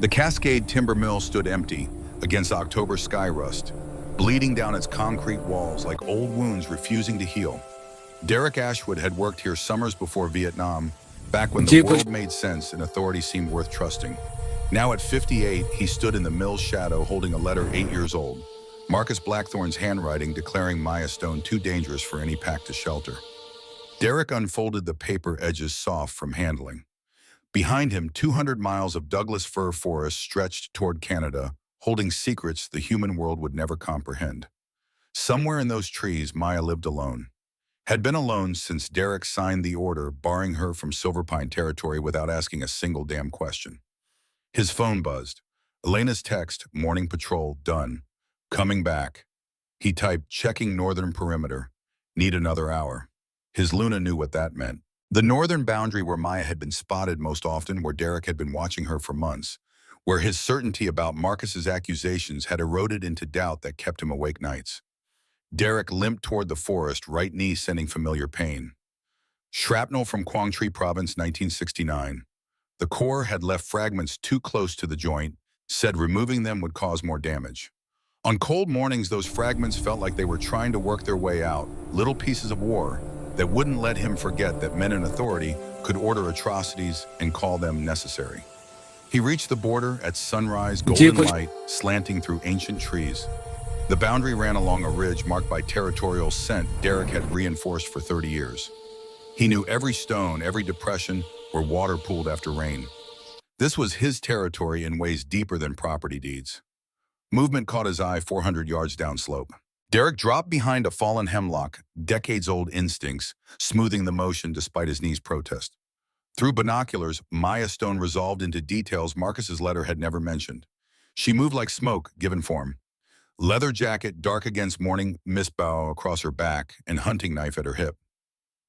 The Cascade timber mill stood empty against October sky rust, bleeding down its concrete walls like old wounds refusing to heal. Derek Ashwood had worked here summers before Vietnam, back when the world made sense and authority seemed worth trusting. Now at 58, he stood in the mill's shadow holding a letter 8 years old, Marcus Blackthorne's handwriting declaring Maya Stone too dangerous for any pack to shelter. Derek unfolded the paper, edges soft from handling. Behind him, 200 miles of Douglas fir forest stretched toward Canada, holding secrets the human world would never comprehend. Somewhere in those trees, Maya lived alone. Had been alone since Derek signed the order barring her from Silver Pine territory without asking a single damn question. His phone buzzed. Elena's text, morning patrol, done. Coming back. He typed, checking northern perimeter. Need another hour. His Luna knew what that meant. The northern boundary where Maya had been spotted most often, where Derek had been watching her for months, where his certainty about Marcus's accusations had eroded into doubt that kept him awake nights. Derek limped toward the forest, right knee sending familiar pain. Shrapnel from Quang Tri Province, 1969. The Corps had left fragments too close to the joint, said removing them would cause more damage. On cold mornings, those fragments felt like they were trying to work their way out, little pieces of war that wouldn't let him forget that men in authority could order atrocities and call them necessary. He reached the border at sunrise, golden light slanting through ancient trees. The boundary ran along a ridge marked by territorial scent Derek had reinforced for 30 years. He knew every stone, every depression where water pooled after rain. This was his territory in ways deeper than property deeds. Movement caught his eye 400 yards downslope. Derek dropped behind a fallen hemlock, decades-old instincts, smoothing the motion despite his knee's protest. Through binoculars, Maya Stone resolved into details Marcus's letter had never mentioned. She moved like smoke, given form. Leather jacket dark against morning mist bow across her back and hunting knife at her hip.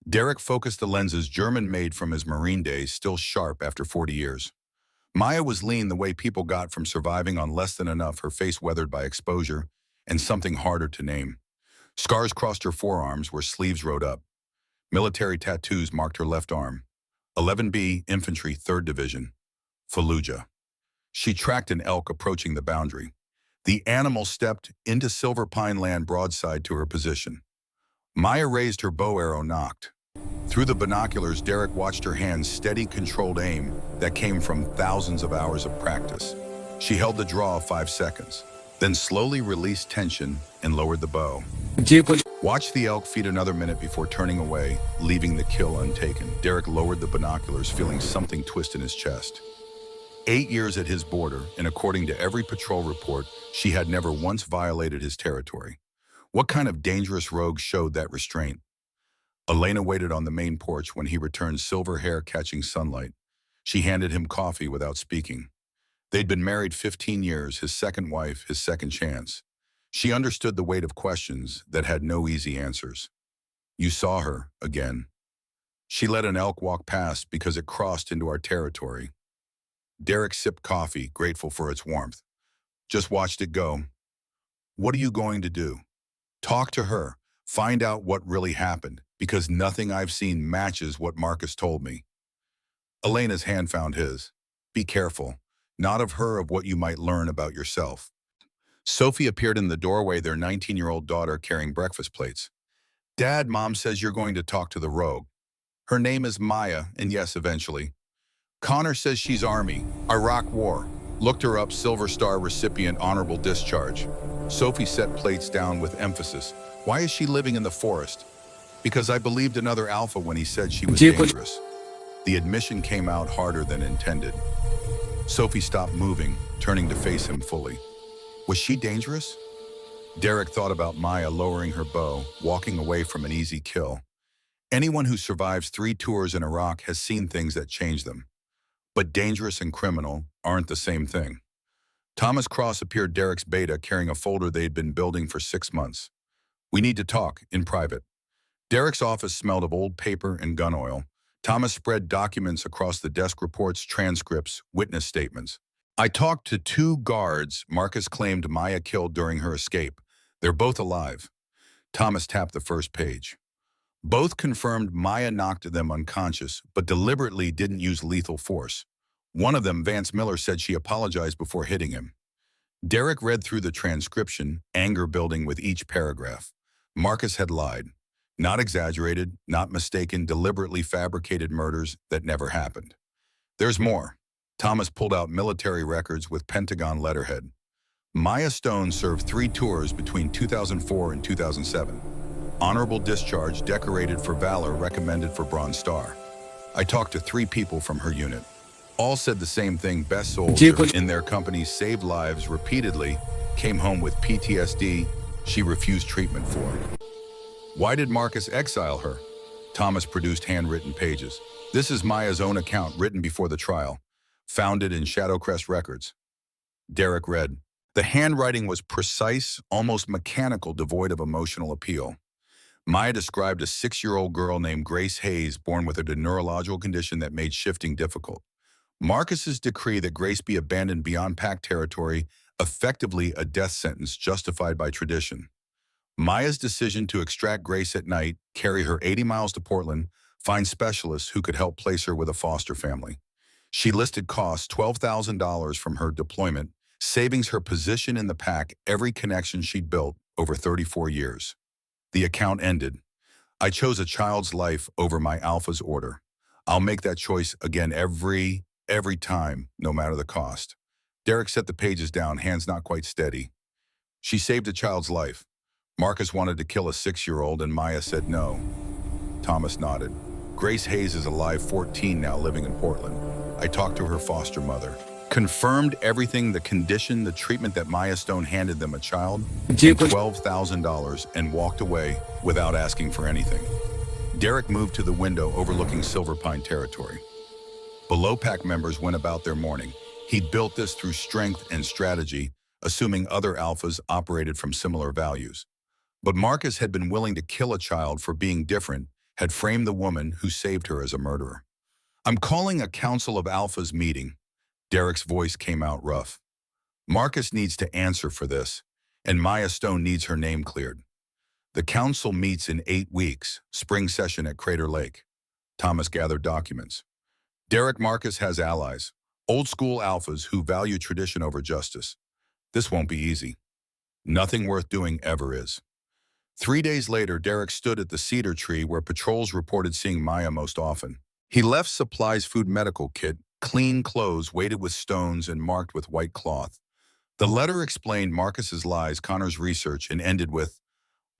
Derek focused the lenses German-made from his Marine days, still sharp after 40 years. Maya was lean the way people got from surviving on less than enough, her face weathered by exposure and something harder to name. Scars crossed her forearms where sleeves rode up. Military tattoos marked her left arm. 11B Infantry 3rd Division, Fallujah. She tracked an elk approaching the boundary. The animal stepped into Silver Pine land broadside to her position. Maya raised her bow arrow, knocked. Through the binoculars, Derek watched her hands steady, controlled aim that came from thousands of hours of practice. She held the draw 5 seconds, then slowly released tension and lowered the bow. Watched the elk feed another minute before turning away, leaving the kill untaken. Derek lowered the binoculars, feeling something twist in his chest. 8 years at his border, and according to every patrol report, she had never once violated his territory. What kind of dangerous rogue showed that restraint? Elena waited on the main porch when he returned, silver hair catching sunlight. She handed him coffee without speaking. They'd been married 15 years, his second wife, his second chance. She understood the weight of questions that had no easy answers. You saw her again. She let an elk walk past because it crossed into our territory. Derek sipped coffee, grateful for its warmth. Just watched it go. What are you going to do? Talk to her. Find out what really happened, because nothing I've seen matches what Marcus told me. Elena's hand found his. Be careful. Not of her, of what you might learn about yourself. Sophie appeared in the doorway, their 19-year-old daughter carrying breakfast plates. Dad, Mom says you're going to talk to the rogue. Her name is Maya, and yes, eventually. Connor says she's Army, Iraq War. Looked her up, Silver Star recipient, honorable discharge. Sophie set plates down with emphasis. Why is she living in the forest? Because I believed another alpha when he said she was dangerous. The admission came out harder than intended. Sophie stopped moving, turning to face him fully. Was she dangerous? Derek thought about Maya lowering her bow, walking away from an easy kill. Anyone who survives 3 tours in Iraq has seen things that change them. But dangerous and criminal aren't the same thing. Thomas Cross appeared, Derek's beta, carrying a folder they'd been building for 6 months. We need to talk, in private. Derek's office smelled of old paper and gun oil. Thomas spread documents across the desk, reports, transcripts, witness statements. I talked to 2 guards Marcus claimed Maya killed during her escape. They're both alive. Thomas tapped the first page. Both confirmed Maya knocked them unconscious, but deliberately didn't use lethal force. One of them, Vance Miller, said she apologized before hitting him. Derek read through the transcription, anger building with each paragraph. Marcus had lied. Not exaggerated, not mistaken, deliberately fabricated murders that never happened. There's more. Thomas pulled out military records with Pentagon letterhead. Maya Stone served 3 tours between 2004 and 2007. Honorable discharge, decorated for valor, recommended for Bronze Star. I talked to 3 people from her unit. All said the same thing: best soldier in their company, saved lives repeatedly, came home with PTSD she refused treatment for. Why did Marcus exile her? Thomas produced handwritten pages. This is Maya's own account, written before the trial, founded in Shadowcrest records. Derek read. The handwriting was precise, almost mechanical, devoid of emotional appeal. Maya described a 6-year-old girl named Grace Hayes, born with a neurological condition that made shifting difficult. Marcus's decree that Grace be abandoned beyond pact territory, effectively a death sentence justified by tradition. Maya's decision to extract Grace at night, carry her 80 miles to Portland, find specialists who could help place her with a foster family. She listed costs $12,000 from her deployment, savings her position in the pack, every connection she'd built over 34 years. The account ended. I chose a child's life over my Alpha's order. I'll make that choice again every time, no matter the cost. Derek set the pages down, hands not quite steady. She saved a child's life. Marcus wanted to kill a 6-year-old and Maya said no. Thomas nodded. Grace Hayes is alive, 14 now, living in Portland. I talked to her foster mother. Confirmed everything, the condition, the treatment, that Maya Stone handed them a child and $12,000 and walked away without asking for anything. Derek moved to the window overlooking Silver Pine territory. Below pack members went about their morning. He'd built this through strength and strategy, assuming other alphas operated from similar values. But Marcus had been willing to kill a child for being different, had framed the woman who saved her as a murderer. I'm calling a Council of Alphas meeting. Derek's voice came out rough. Marcus needs to answer for this, and Maya Stone needs her name cleared. The council meets in 8 weeks, spring session at Crater Lake. Thomas gathered documents. Derek, Marcus has allies, old school alphas who value tradition over justice. This won't be easy. Nothing worth doing ever is. 3 days later, Derek stood at the cedar tree where patrols reported seeing Maya most often. He left supplies, food, medical kit, clean clothes weighted with stones and marked with white cloth. The letter explained Marcus's lies, Connor's research, and ended with,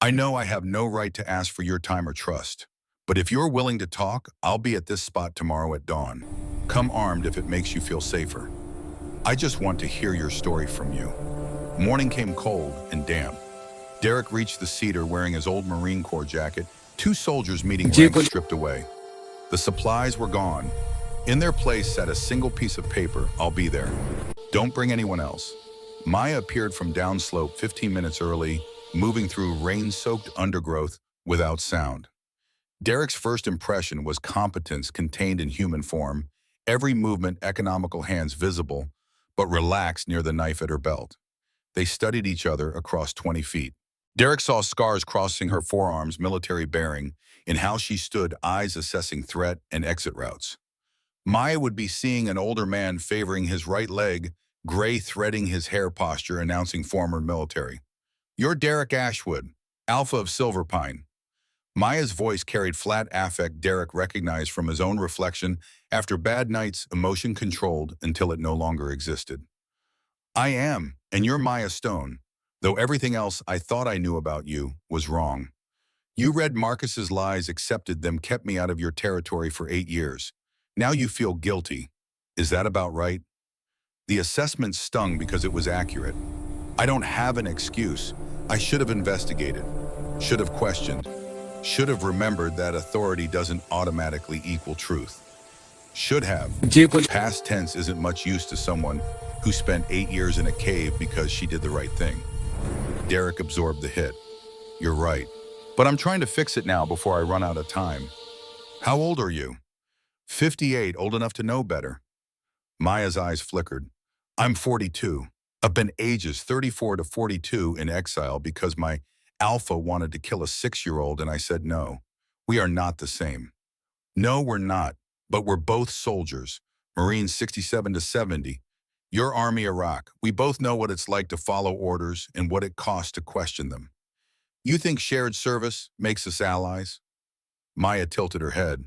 I know I have no right to ask for your time or trust, but if you're willing to talk, I'll be at this spot tomorrow at dawn. Come armed if it makes you feel safer. I just want to hear your story from you. Morning came cold and damp. Derek reached the cedar wearing his old Marine Corps jacket, 2 soldiers meeting ranks stripped away. The supplies were gone. In their place sat a single piece of paper, I'll be there. Don't bring anyone else. Maya appeared from downslope 15 minutes early, moving through rain-soaked undergrowth without sound. Derek's first impression was competence contained in human form, every movement, economical, hands visible, but relaxed near the knife at her belt. They studied each other across 20 feet. Derek saw scars crossing her forearms, military bearing, in how she stood, eyes assessing threat and exit routes. Maya would be seeing an older man favoring his right leg, gray threading his hair posture, announcing former military. You're Derek Ashwood, Alpha of Silver Pine. Maya's voice carried flat affect Derek recognized from his own reflection after bad nights, emotion controlled until it no longer existed. I am, and you're Maya Stone, though everything else I thought I knew about you was wrong. You read Marcus's lies, accepted them, kept me out of your territory for 8 years. Now you feel guilty. Is that about right? The assessment stung because it was accurate. I don't have an excuse. I should have investigated, should have questioned, should have remembered that authority doesn't automatically equal truth. Should have. Past tense isn't much use to someone who spent 8 years in a cave because she did the right thing. Derek absorbed the hit. You're right. But I'm trying to fix it now before I run out of time. How old are you? 58, old enough to know better. Maya's eyes flickered. I'm 42. I've been ages 34 to 42 in exile because my alpha wanted to kill a 6-year-old and I said no. We are not the same. No, we're not, but we're both soldiers. Marines 67 to 70. Your Army Iraq. We both know what it's like to follow orders and what it costs to question them. You think shared service makes us allies? Maya tilted her head.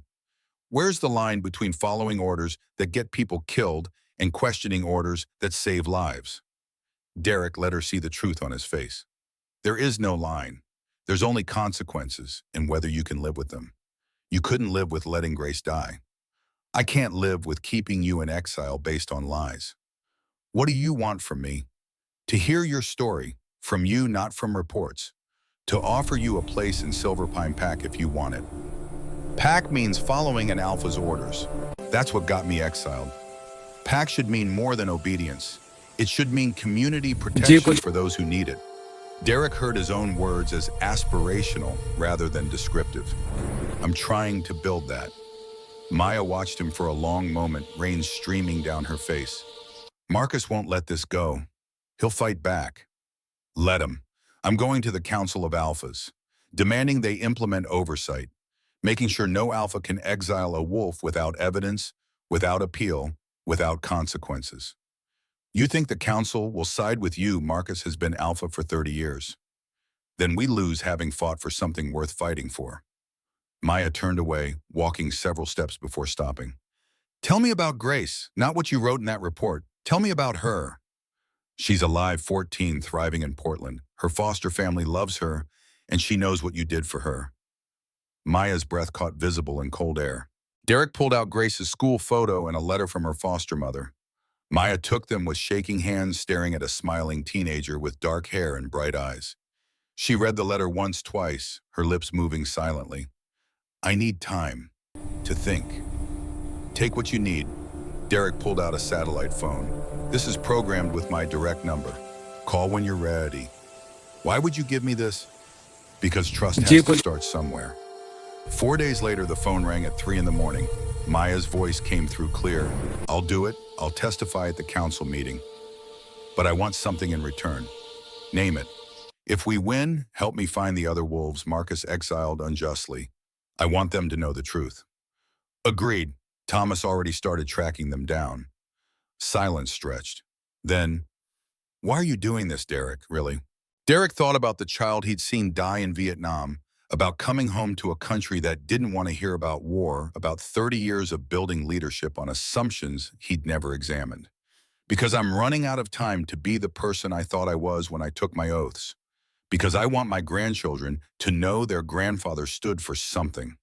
Where's the line between following orders that get people killed and questioning orders that save lives? Derek let her see the truth on his face. There is no line. There's only consequences and whether you can live with them. You couldn't live with letting Grace die. I can't live with keeping you in exile based on lies. What do you want from me? To hear your story, from you, not from reports. To offer you a place in Silver Pine Pack if you want it. Pack means following an alpha's orders. That's what got me exiled. Pack should mean more than obedience. It should mean community protection for those who need it. Derek heard his own words as aspirational rather than descriptive. I'm trying to build that. Maya watched him for a long moment, rain streaming down her face. Marcus won't let this go. He'll fight back. Let him. I'm going to the Council of Alphas, demanding they implement oversight, making sure no alpha can exile a wolf without evidence, without appeal, without consequences. You think the council will side with you? Marcus has been alpha for 30 years. Then we lose having fought for something worth fighting for. Maya turned away, walking several steps before stopping. Tell me about Grace, not what you wrote in that report. Tell me about her. She's alive, 14, thriving in Portland. Her foster family loves her, and she knows what you did for her. Maya's breath caught visible in cold air. Derek pulled out Grace's school photo and a letter from her foster mother. Maya took them with shaking hands, staring at a smiling teenager with dark hair and bright eyes. She read the letter once, twice, her lips moving silently. I need time to think. Take what you need. Derek pulled out a satellite phone. This is programmed with my direct number. Call when you're ready. Why would you give me this? Because trust has to start somewhere. 4 days later, the phone rang at 3 in the morning. Maya's voice came through clear. I'll do it. I'll testify at the council meeting. But I want something in return. Name it. If we win, help me find the other wolves Marcus exiled unjustly. I want them to know the truth. Agreed. Thomas already started tracking them down. Silence stretched. Then, why are you doing this, Derek, really? Derek thought about the child he'd seen die in Vietnam, about coming home to a country that didn't want to hear about war, about 30 years of building leadership on assumptions he'd never examined. Because I'm running out of time to be the person I thought I was when I took my oaths. Because I want my grandchildren to know their grandfather stood for something.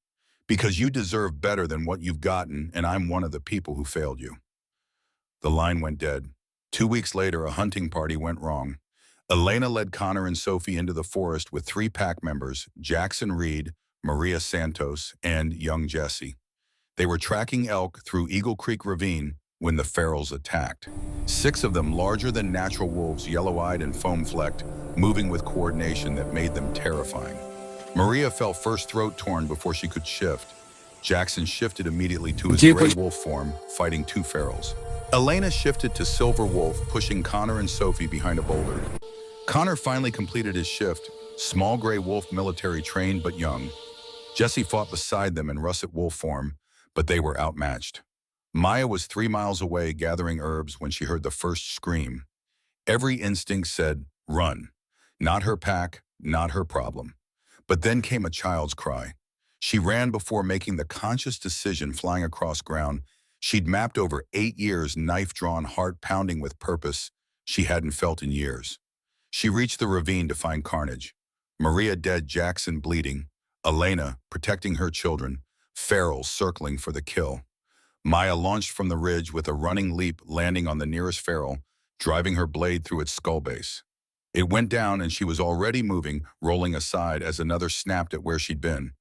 Because you deserve better than what you've gotten, and I'm one of the people who failed you. The line went dead. 2 weeks later, a hunting party went wrong. Elena led Connor and Sophie into the forest with 3 pack members, Jackson Reed, Maria Santos, and young Jesse. They were tracking elk through Eagle Creek Ravine when the ferals attacked. 6 of them, larger than natural wolves, yellow-eyed and foam-flecked, moving with coordination that made them terrifying. Maria fell first, throat torn before she could shift. Jackson shifted immediately to his gray wolf form, fighting 2 ferals. Elena shifted to silver wolf, pushing Connor and Sophie behind a boulder. Connor finally completed his shift, small gray wolf, military trained but young. Jesse fought beside them in russet wolf form, but they were outmatched. Maya was 3 miles away gathering herbs when she heard the first scream. Every instinct said, run. Not her pack, not her problem. But then came a child's cry. She ran before making the conscious decision, flying across ground. She'd mapped over 8 years, knife-drawn, heart pounding with purpose she hadn't felt in years. She reached the ravine to find carnage. Maria dead, Jackson bleeding, Elena protecting her children, ferals circling for the kill. Maya launched from the ridge with a running leap, landing on the nearest feral, driving her blade through its skull base. It went down and she was already moving, rolling aside as another snapped at where she'd been.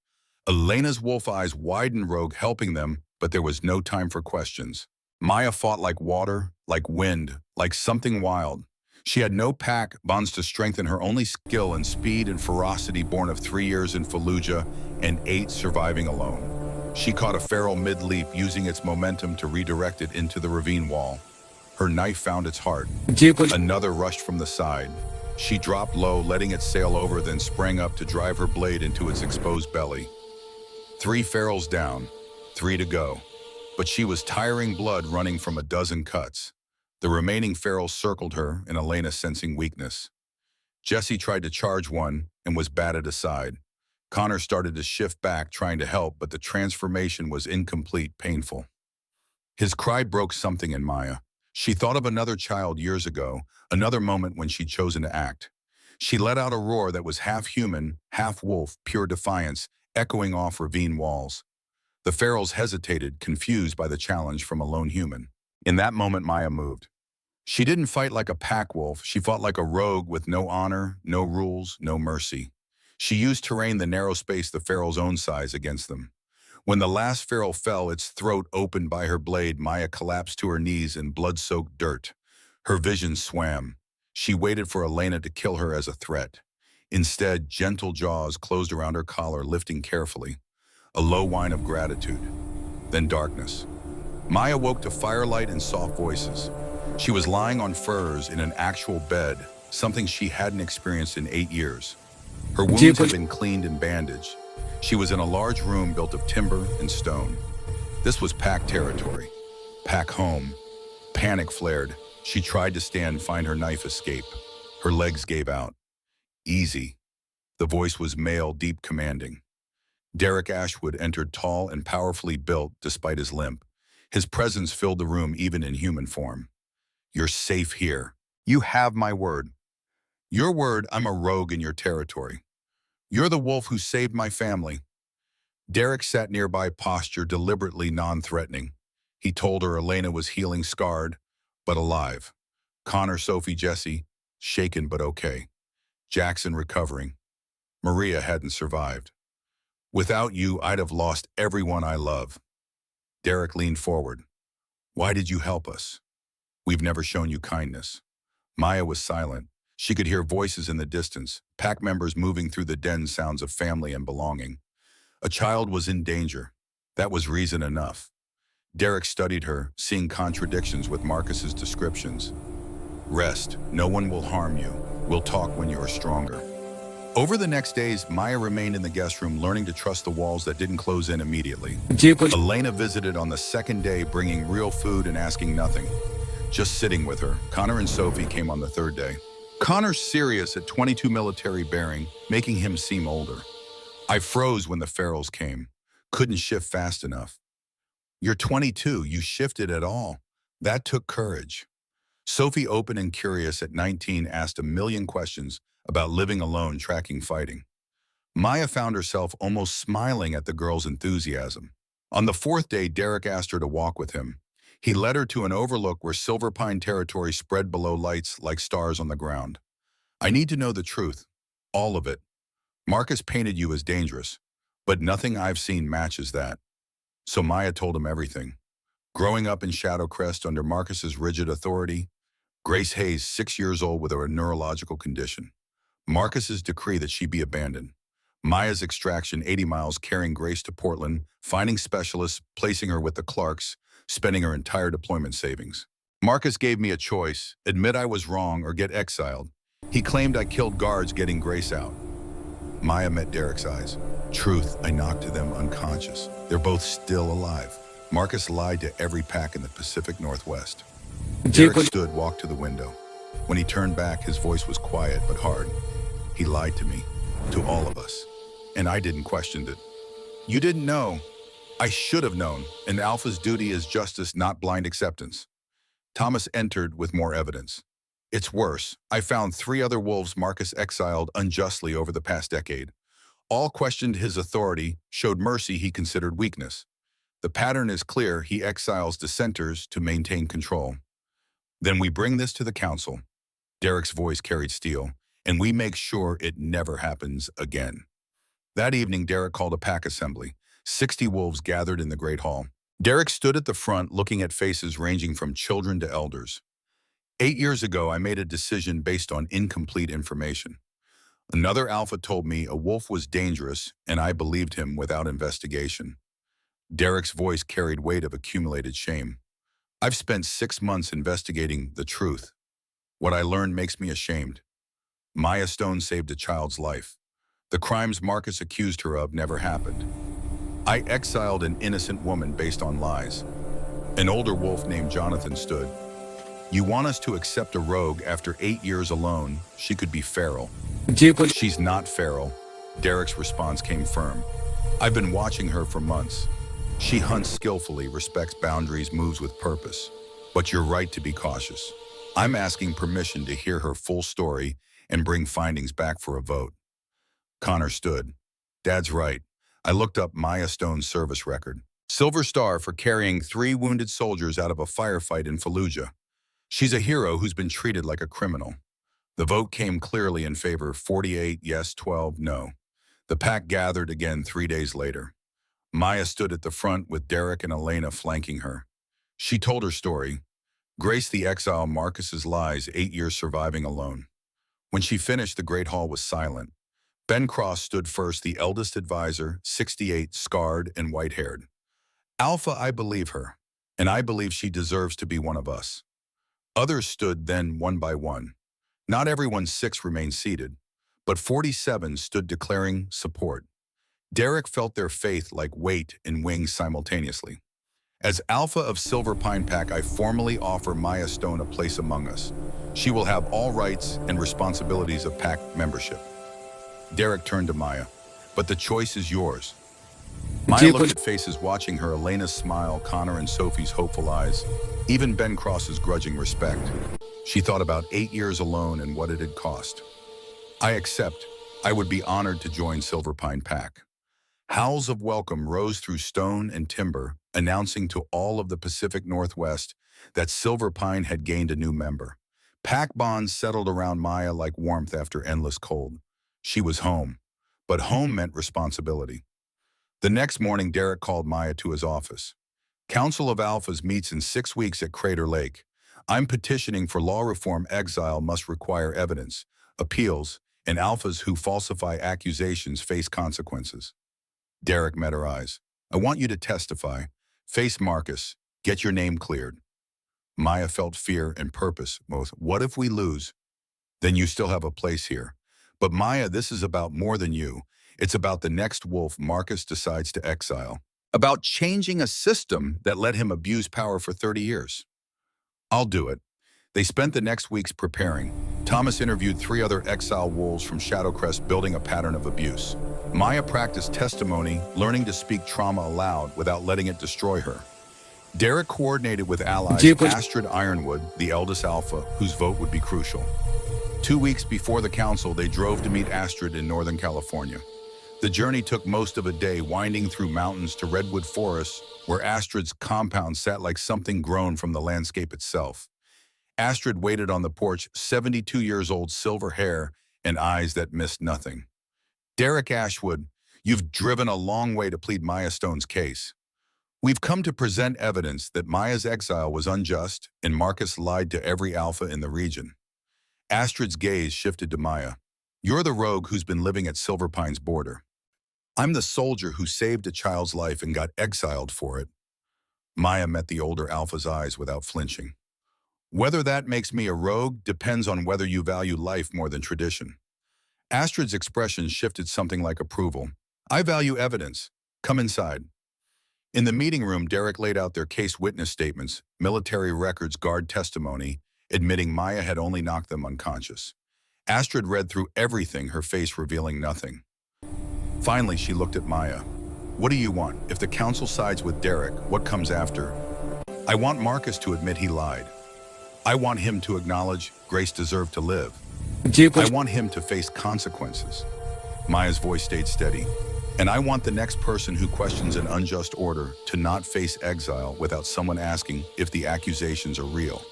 Elena's wolf eyes widened, rogue, helping them, but there was no time for questions. Maya fought like water, like wind, like something wild. She had no pack bonds to strengthen her, only skill and speed and ferocity born of 3 years in Fallujah and 8 surviving alone. She caught a feral mid-leap, using its momentum to redirect it into the ravine wall. Her knife found its heart. Another rushed from the side. She dropped low, letting it sail over, then sprang up to drive her blade into its exposed belly. 3 ferals down, 3 to go. but she was tiring blood running from a dozen cuts. The remaining ferals circled her, and Elena sensing weakness. Jesse tried to charge one and was batted aside. Connor started to shift back, trying to help, but the transformation was incomplete, painful. His cry broke something in Maya. She thought of another child years ago, another moment when she'd chosen to act. She let out a roar that was half human, half wolf, pure defiance, echoing off ravine walls. The ferals hesitated, confused by the challenge from a lone human. In that moment, Maya moved. She didn't fight like a pack wolf. She fought like a rogue with no honor, no rules, no mercy. She used terrain, the narrow space, the feral's own size, against them. When the last feral fell, its throat opened by her blade, Maya collapsed to her knees in blood-soaked dirt. Her vision swam. She waited for Elena to kill her as a threat. Instead, gentle jaws closed around her collar, lifting carefully. A low whine of gratitude. Then darkness. Maya woke to firelight and soft voices. She was lying on furs in an actual bed, something she hadn't experienced in 8 years. Her wounds had been cleaned and bandaged. She was in a large room built of timber and stone. This was pack territory. Pack home. Panic flared. She tried to stand, find her knife, escape. Her legs gave out. Easy. The voice was male, deep, commanding. Derek Ashwood entered, tall and powerfully built despite his limp. His presence filled the room even in human form. You're safe here. You have my word. Your word, I'm a rogue in your territory. You're the wolf who saved my family. Derek sat nearby, posture deliberately non-threatening. He told her Elena was healing, scarred, but alive. Connor, Sophie, Jesse, shaken but okay. Jackson recovering. Maria hadn't survived. Without you, I'd have lost everyone I love. Derek leaned forward. Why did you help us? We've never shown you kindness. Maya was silent. She could hear voices in the distance, pack members moving through the den, sounds of family and belonging. A child was in danger. That was reason enough. Derek studied her, seeing contradictions with Marcus's descriptions. Rest. No one will harm you. We'll talk when you are stronger. Over the next days, Maya remained in the guest room, learning to trust the walls that didn't close in immediately. Elena visited on the second day, bringing real food and asking nothing. Just sitting with her. Connor and Sophie came on the third day. Connor's serious at 22 military bearing, making him seem older. I froze when the ferals came. Couldn't shift fast enough. You're 22, you shifted at all. That took courage. Sophie, open and curious at 19, asked a million questions about living alone, tracking, fighting. Maya found herself almost smiling at the girl's enthusiasm. On the fourth day, Derek asked her to walk with him. He led her to an overlook where silver pine territory spread below, lights like stars on the ground. I need to know the truth. All of it. Marcus painted you as dangerous, but nothing I've seen matches that. So Maya told him everything. Growing up in Shadowcrest under Marcus's rigid authority, Grace Hayes, 6 years old with a neurological condition. Marcus's decree that she be abandoned. Maya's extraction 80 miles, carrying Grace to Portland, finding specialists, placing her with the Clarks, spending her entire deployment savings. Marcus gave me a choice, admit I was wrong or get exiled. He claimed I killed guards getting Grace out. Maya met Derek's eyes. Truth, I knocked them unconscious. They're both still alive. Marcus lied to every pack in the Pacific Northwest. Derek stood, walked to the window. When he turned back, his voice was quiet but hard. He lied to me, to all of us, and I didn't question it. You didn't know. I should have known, and Alpha's duty is justice, not blind acceptance. Thomas entered with more evidence. It's worse. I found 3 other wolves Marcus exiled unjustly over the past decade. All questioned his authority, showed mercy he considered weakness. The pattern is clear. He exiles dissenters to maintain control. Then we bring this to the council. Derek's voice carried steel, and we make sure it never happens again. That evening, Derek called a pack assembly. 60 wolves gathered in the Great Hall. Derek stood at the front, looking at faces ranging from children to elders. 8 years ago, I made a decision based on incomplete information. Another alpha told me a wolf was dangerous, and I believed him without investigation. Derek's voice carried weight of accumulated shame. I've spent 6 months investigating the truth. What I learned makes me ashamed. Maya Stone saved a child's life. The crimes Marcus accused her of never happened. I exiled an innocent woman based on lies. An older wolf named Jonathan stood. You want us to accept a rogue after 8 years alone? She could be feral. She's not feral. Derek's response came firm. I've been watching her for months. She hunts skillfully, respects boundaries, moves with purpose. But you're right to be cautious. I'm asking permission to hear her full story and bring findings back for a vote. Connor stood. Dad's right. I looked up Maya Stone's service record. Silver Star for carrying 3 wounded soldiers out of a firefight in Fallujah. She's a hero who's been treated like a criminal. The vote came clearly in favor, 48 yes, 12 no. The pack gathered again 3 days later. Maya stood at the front with Derek and Elena flanking her. She told her story. Grace the exile, Marcus's lies, 8 years surviving alone. When she finished, the Great Hall was silent. Ben Cross stood first, the eldest advisor, 68, scarred and white-haired. Alpha, I believe her, and I believe she deserves to be one of us. Others stood then one by one. Not everyone's 6 remained seated, but 47 stood declaring support. Derek felt their faith like weight and wings simultaneously. As Alpha of Silver Pine Pack, I formally offer Maya Stone a place among us. She will have all rights and responsibilities of Pack membership. Derek turned to Maya. But the choice is yours. Maya looked at faces watching her, Elena's smile, Connor and Sophie's hopeful eyes, even Ben Cross's grudging respect. She thought about 8 years alone and what it had cost. I accept. I would be honored to join Silver Pine Pack. Howls of welcome rose through stone and timber, announcing to all of the Pacific Northwest that Silver Pine had gained a new member. Pack bonds settled around Maya like warmth after endless cold. She was home, but home meant responsibility. The next morning, Derek called Maya to his office. Council of Alphas meets in 6 weeks at Crater Lake. I'm petitioning for law reform. Exile must require evidence, appeals, and Alphas who falsify accusations face consequences. Derek met her eyes. I want you to testify. Face Marcus. Get your name cleared. Maya felt fear and purpose both. What if we lose? Then you still have a place here. But Maya, this is about more than you. It's about the next wolf Marcus decides to exile. About changing a system that let him abuse power for 30 years. I'll do it. They spent the next weeks preparing. Thomas interviewed 3 other exile wolves from Shadowcrest, building a pattern of abuse. Maya practiced testimony, learning to speak trauma aloud without letting it destroy her. Derek coordinated with allies Astrid Ironwood, the eldest alpha, whose vote would be crucial. 2 weeks before the council, they drove to meet Astrid in Northern California. The journey took most of a day, winding through mountains to redwood forests, where Astrid's compound sat like something grown from the landscape itself. Astrid waited on the porch, 72 years old, silver hair and eyes that missed nothing. Derek Ashwood, you've driven a long way to plead Maya Stone's case. We've come to present evidence that Maya's exile was unjust and Marcus lied to every alpha in the region. Astrid's gaze shifted to Maya. You're the rogue who's been living at Silver Pine's border. I'm the soldier who saved a child's life and got exiled for it. Maya met the older alpha's eyes without flinching. Whether that makes me a rogue depends on whether you value life more than tradition. Astrid's expression shifted something like approval. I value evidence. Come inside. In the meeting room, Derek laid out their case witness statements, military records, guard testimony, admitting Maya had only knocked them unconscious. Astrid read through everything, her face revealing nothing. Finally, she looked at Maya. What do you want? If the council sides with Derek, what comes after? I want Marcus to admit he lied. I want him to acknowledge Grace deserved to live. I want him to face consequences. Maya's voice stayed steady. And I want the next person who questions an unjust order to not face exile without someone asking if the accusations are real.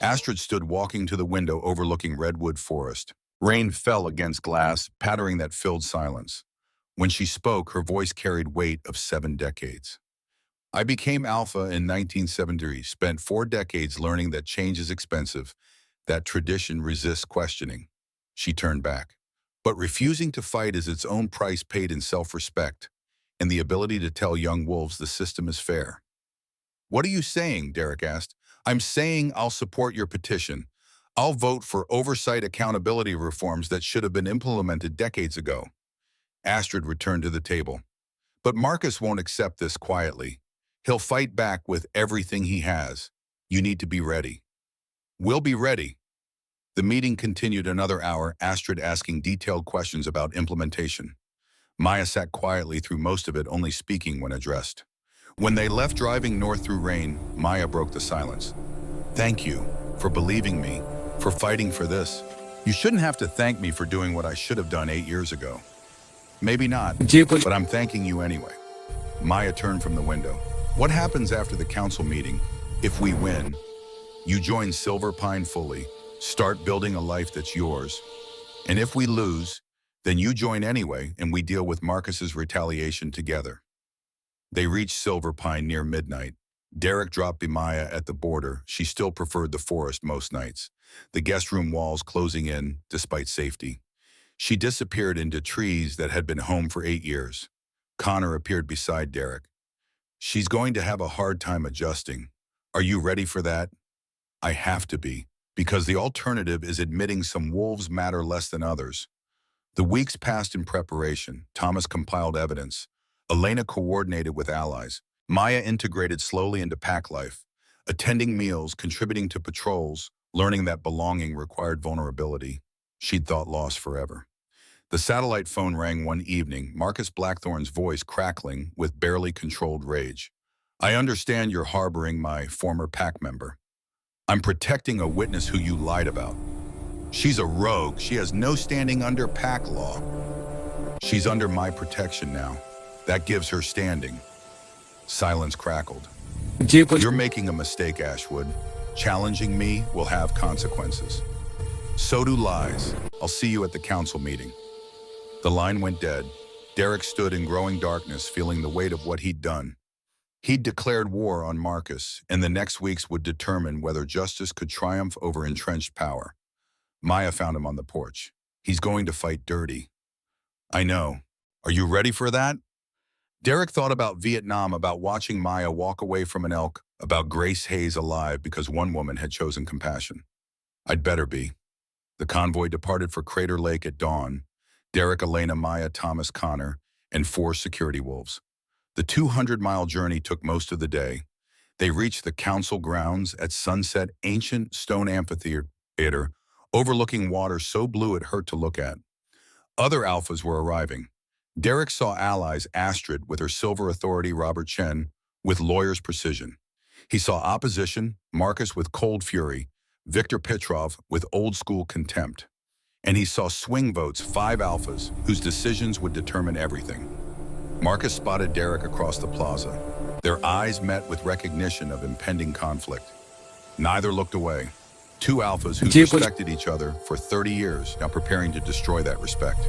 Astrid stood walking to the window overlooking redwood forest. Rain fell against glass, pattering that filled silence. When she spoke, her voice carried weight of 7 decades. I became Alpha in 1973, spent 4 decades learning that change is expensive, that tradition resists questioning. She turned back. But refusing to fight is its own price paid in self-respect and the ability to tell young wolves the system is fair. What are you saying? Derek asked. I'm saying I'll support your petition. I'll vote for oversight accountability reforms that should have been implemented decades ago. Astrid returned to the table. But Marcus won't accept this quietly. He'll fight back with everything he has. You need to be ready. We'll be ready. The meeting continued another hour, Astrid asking detailed questions about implementation. Maya sat quietly through most of it, only speaking when addressed. When they left driving north through rain, Maya broke the silence. Thank you for believing me, for fighting for this. You shouldn't have to thank me for doing what I should have done 8 years ago. Maybe not, but I'm thanking you anyway. Maya turned from the window. What happens after the council meeting? If we win, you join Silver Pine fully, start building a life that's yours. And if we lose, then you join anyway and we deal with Marcus's retaliation together. They reached Silver Pine near midnight. Derek dropped Maya at the border. She still preferred the forest most nights, the guest room walls closing in despite safety. She disappeared into trees that had been home for 8 years. Connor appeared beside Derek. She's going to have a hard time adjusting. Are you ready for that? I have to be, because the alternative is admitting some wolves matter less than others. The weeks passed in preparation. Thomas compiled evidence. Elena coordinated with allies. Maya integrated slowly into pack life, attending meals, contributing to patrols, learning that belonging required vulnerability. She'd thought lost forever. The satellite phone rang one evening, Marcus Blackthorn's voice crackling with barely controlled rage. I understand you're harboring my former pack member. I'm protecting a witness who you lied about. She's a rogue. She has no standing under pack law. She's under my protection now. That gives her standing. Silence crackled. You're making a mistake, Ashwood. Challenging me will have consequences. So do lies. I'll see you at the council meeting. The line went dead. Derek stood in growing darkness, feeling the weight of what he'd done. He'd declared war on Marcus, and the next weeks would determine whether justice could triumph over entrenched power. Maya found him on the porch. He's going to fight dirty. I know. Are you ready for that? Derek thought about Vietnam, about watching Maya walk away from an elk, about Grace Hayes alive because one woman had chosen compassion. I'd better be. The convoy departed for Crater Lake at dawn. Derek, Elena, Maya, Thomas, Connor, and 4 security wolves. The 200-mile journey took most of the day. They reached the council grounds at sunset, ancient stone amphitheater, overlooking water so blue it hurt to look at. Other alphas were arriving. Derek saw allies, Astrid with her silver authority, Robert Chen with lawyer's precision. He saw opposition, Marcus with cold fury, Victor Petrov with old-school contempt. And he saw swing votes, 5 alphas, whose decisions would determine everything. Marcus spotted Derek across the plaza. Their eyes met with recognition of impending conflict. Neither looked away. 2 alphas who respected each other for 30 years, now preparing to destroy that respect.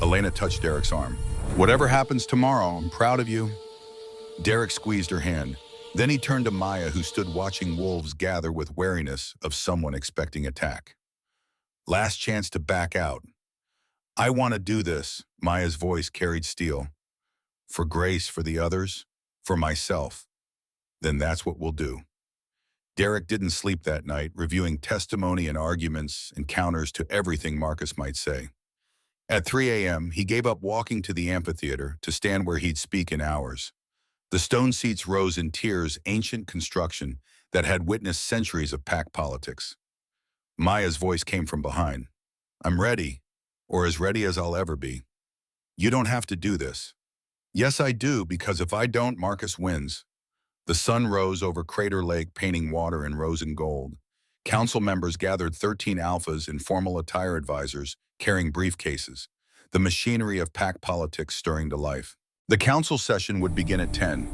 Elena touched Derek's arm. Whatever happens tomorrow, I'm proud of you. Derek squeezed her hand. Then he turned to Maya, who stood watching wolves gather with wariness of someone expecting attack. Last chance to back out. I want to do this, Maya's voice carried steel. For Grace, for the others, for myself. Then that's what we'll do. Derek didn't sleep that night, reviewing testimony and arguments and counters to everything Marcus might say. At 3 a.m., he gave up walking to the amphitheater to stand where he'd speak in hours. The stone seats rose in tiers, ancient construction that had witnessed centuries of pack politics. Maya's voice came from behind. I'm ready, or as ready as I'll ever be. You don't have to do this. Yes, I do, because if I don't, Marcus wins. The sun rose over Crater Lake, painting water in rose and gold. Council members gathered, 13 alphas in formal attire, advisors carrying briefcases, the machinery of pack politics stirring to life. The council session would begin at 10.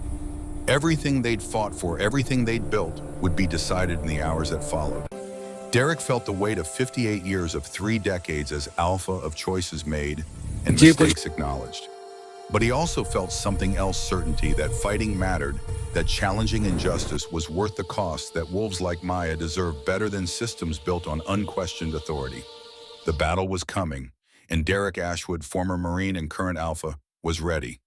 Everything they'd fought for, everything they'd built, would be decided in the hours that followed. Derek felt the weight of 58 years of 3 decades as alpha, of choices made and mistakes acknowledged. But he also felt something else, certainty that fighting mattered, that challenging injustice was worth the cost, that wolves like Maya deserved better than systems built on unquestioned authority. The battle was coming, and Derek Ashwood, former Marine and current alpha, was ready.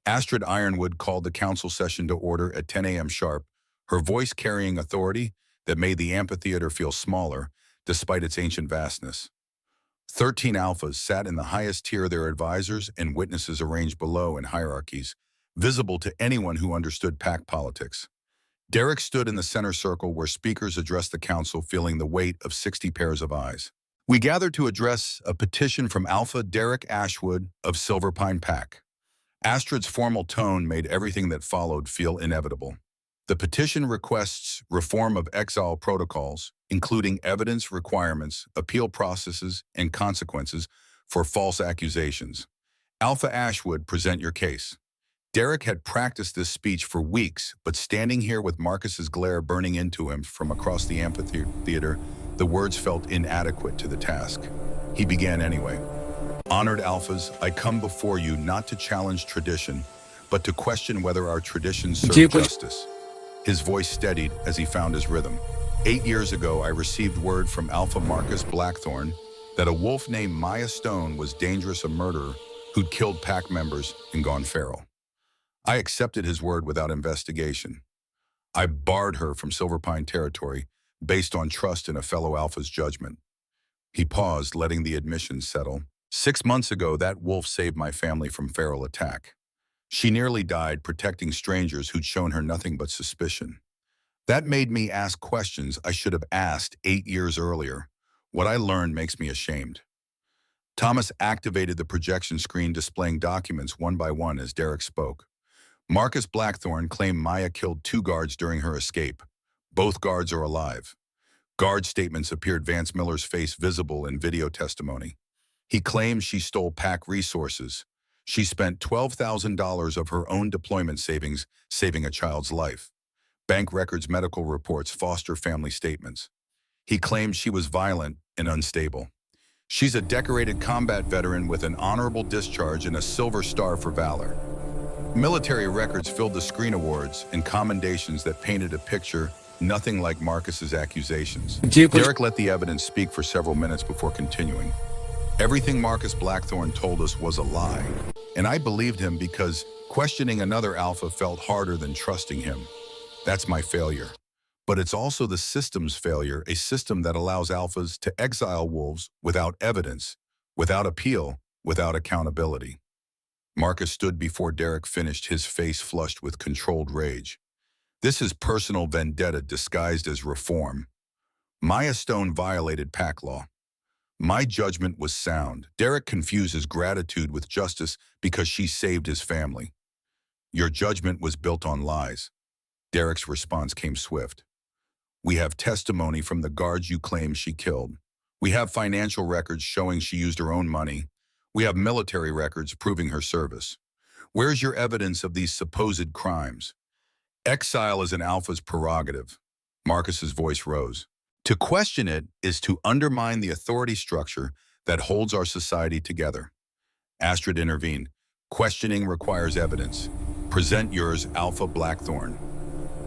Astrid Ironwood called the council session to order at 10 a.m. sharp, her voice carrying authority that made the amphitheater feel smaller despite its ancient vastness. 13 alphas sat in the highest tier, their advisors and witnesses arranged below in hierarchies, visible to anyone who understood pack politics. Derek stood in the center circle where speakers addressed the council, feeling the weight of 60 pairs of eyes. We gathered to address a petition from Alpha Derek Ashwood of Silver Pine Pack. Astrid's formal tone made everything that followed feel inevitable. The petition requests reform of exile protocols, including evidence requirements, appeal processes, and consequences for false accusations. Alpha Ashwood, present your case. Derek had practiced this speech for weeks, but standing here with Marcus's glare burning into him from across the amphitheater, the words felt inadequate to the task. He began anyway. Honored Alphas, I come before you not to challenge tradition, but to question whether our traditions serve justice. His voice steadied as he found his rhythm. 8 years ago, I received word from Alpha Marcus Blackthorn that a wolf named Maya Stone was dangerous, a murderer who'd killed pack members and gone feral. I accepted his word without investigation. I barred her from Silver Pine territory based on trust in a fellow Alpha's judgment. He paused, letting the admission settle. 6 months ago, that wolf saved my family from feral attack. She nearly died protecting strangers who'd shown her nothing but suspicion. That made me ask questions I should have asked 8 years earlier. What I learned makes me ashamed. Thomas activated the projection screen, displaying documents one by one as Derek spoke. Marcus Blackthorn claimed Maya killed 2 guards during her escape. Both guards are alive. Guard statements appeared, Vance Miller's face visible in video testimony. He claims she stole pack resources. She spent $12,000 of her own deployment savings saving a child's life. Bank records, medical reports, foster family statements. He claims she was violent and unstable. She's a decorated combat veteran with an honorable discharge and a Silver Star for valor. Military records filled the screen, awards and commendations that painted a picture nothing like Marcus's accusations. Derek let the evidence speak for several minutes before continuing. Everything Marcus Blackthorn told us was a lie, and I believed him because questioning another Alpha felt harder than trusting him. That's my failure. But it's also the system's failure, a system that allows Alphas to exile wolves without evidence, without appeal, without accountability. Marcus stood before Derek finished, his face flushed with controlled rage. This is personal vendetta disguised as reform. Maya Stone violated pack law. My judgment was sound. Derek confuses gratitude with justice because she saved his family. Your judgment was built on lies. Derek's response came swift. We have testimony from the guards you claim she killed. We have financial records showing she used her own money. We have military records proving her service. Where's your evidence of these supposed crimes? Exile is an Alpha's prerogative. Marcus's voice rose. To question it is to undermine the authority structure that holds our society together. Astrid intervened. Questioning requires evidence. Present yours, Alpha Blackthorn.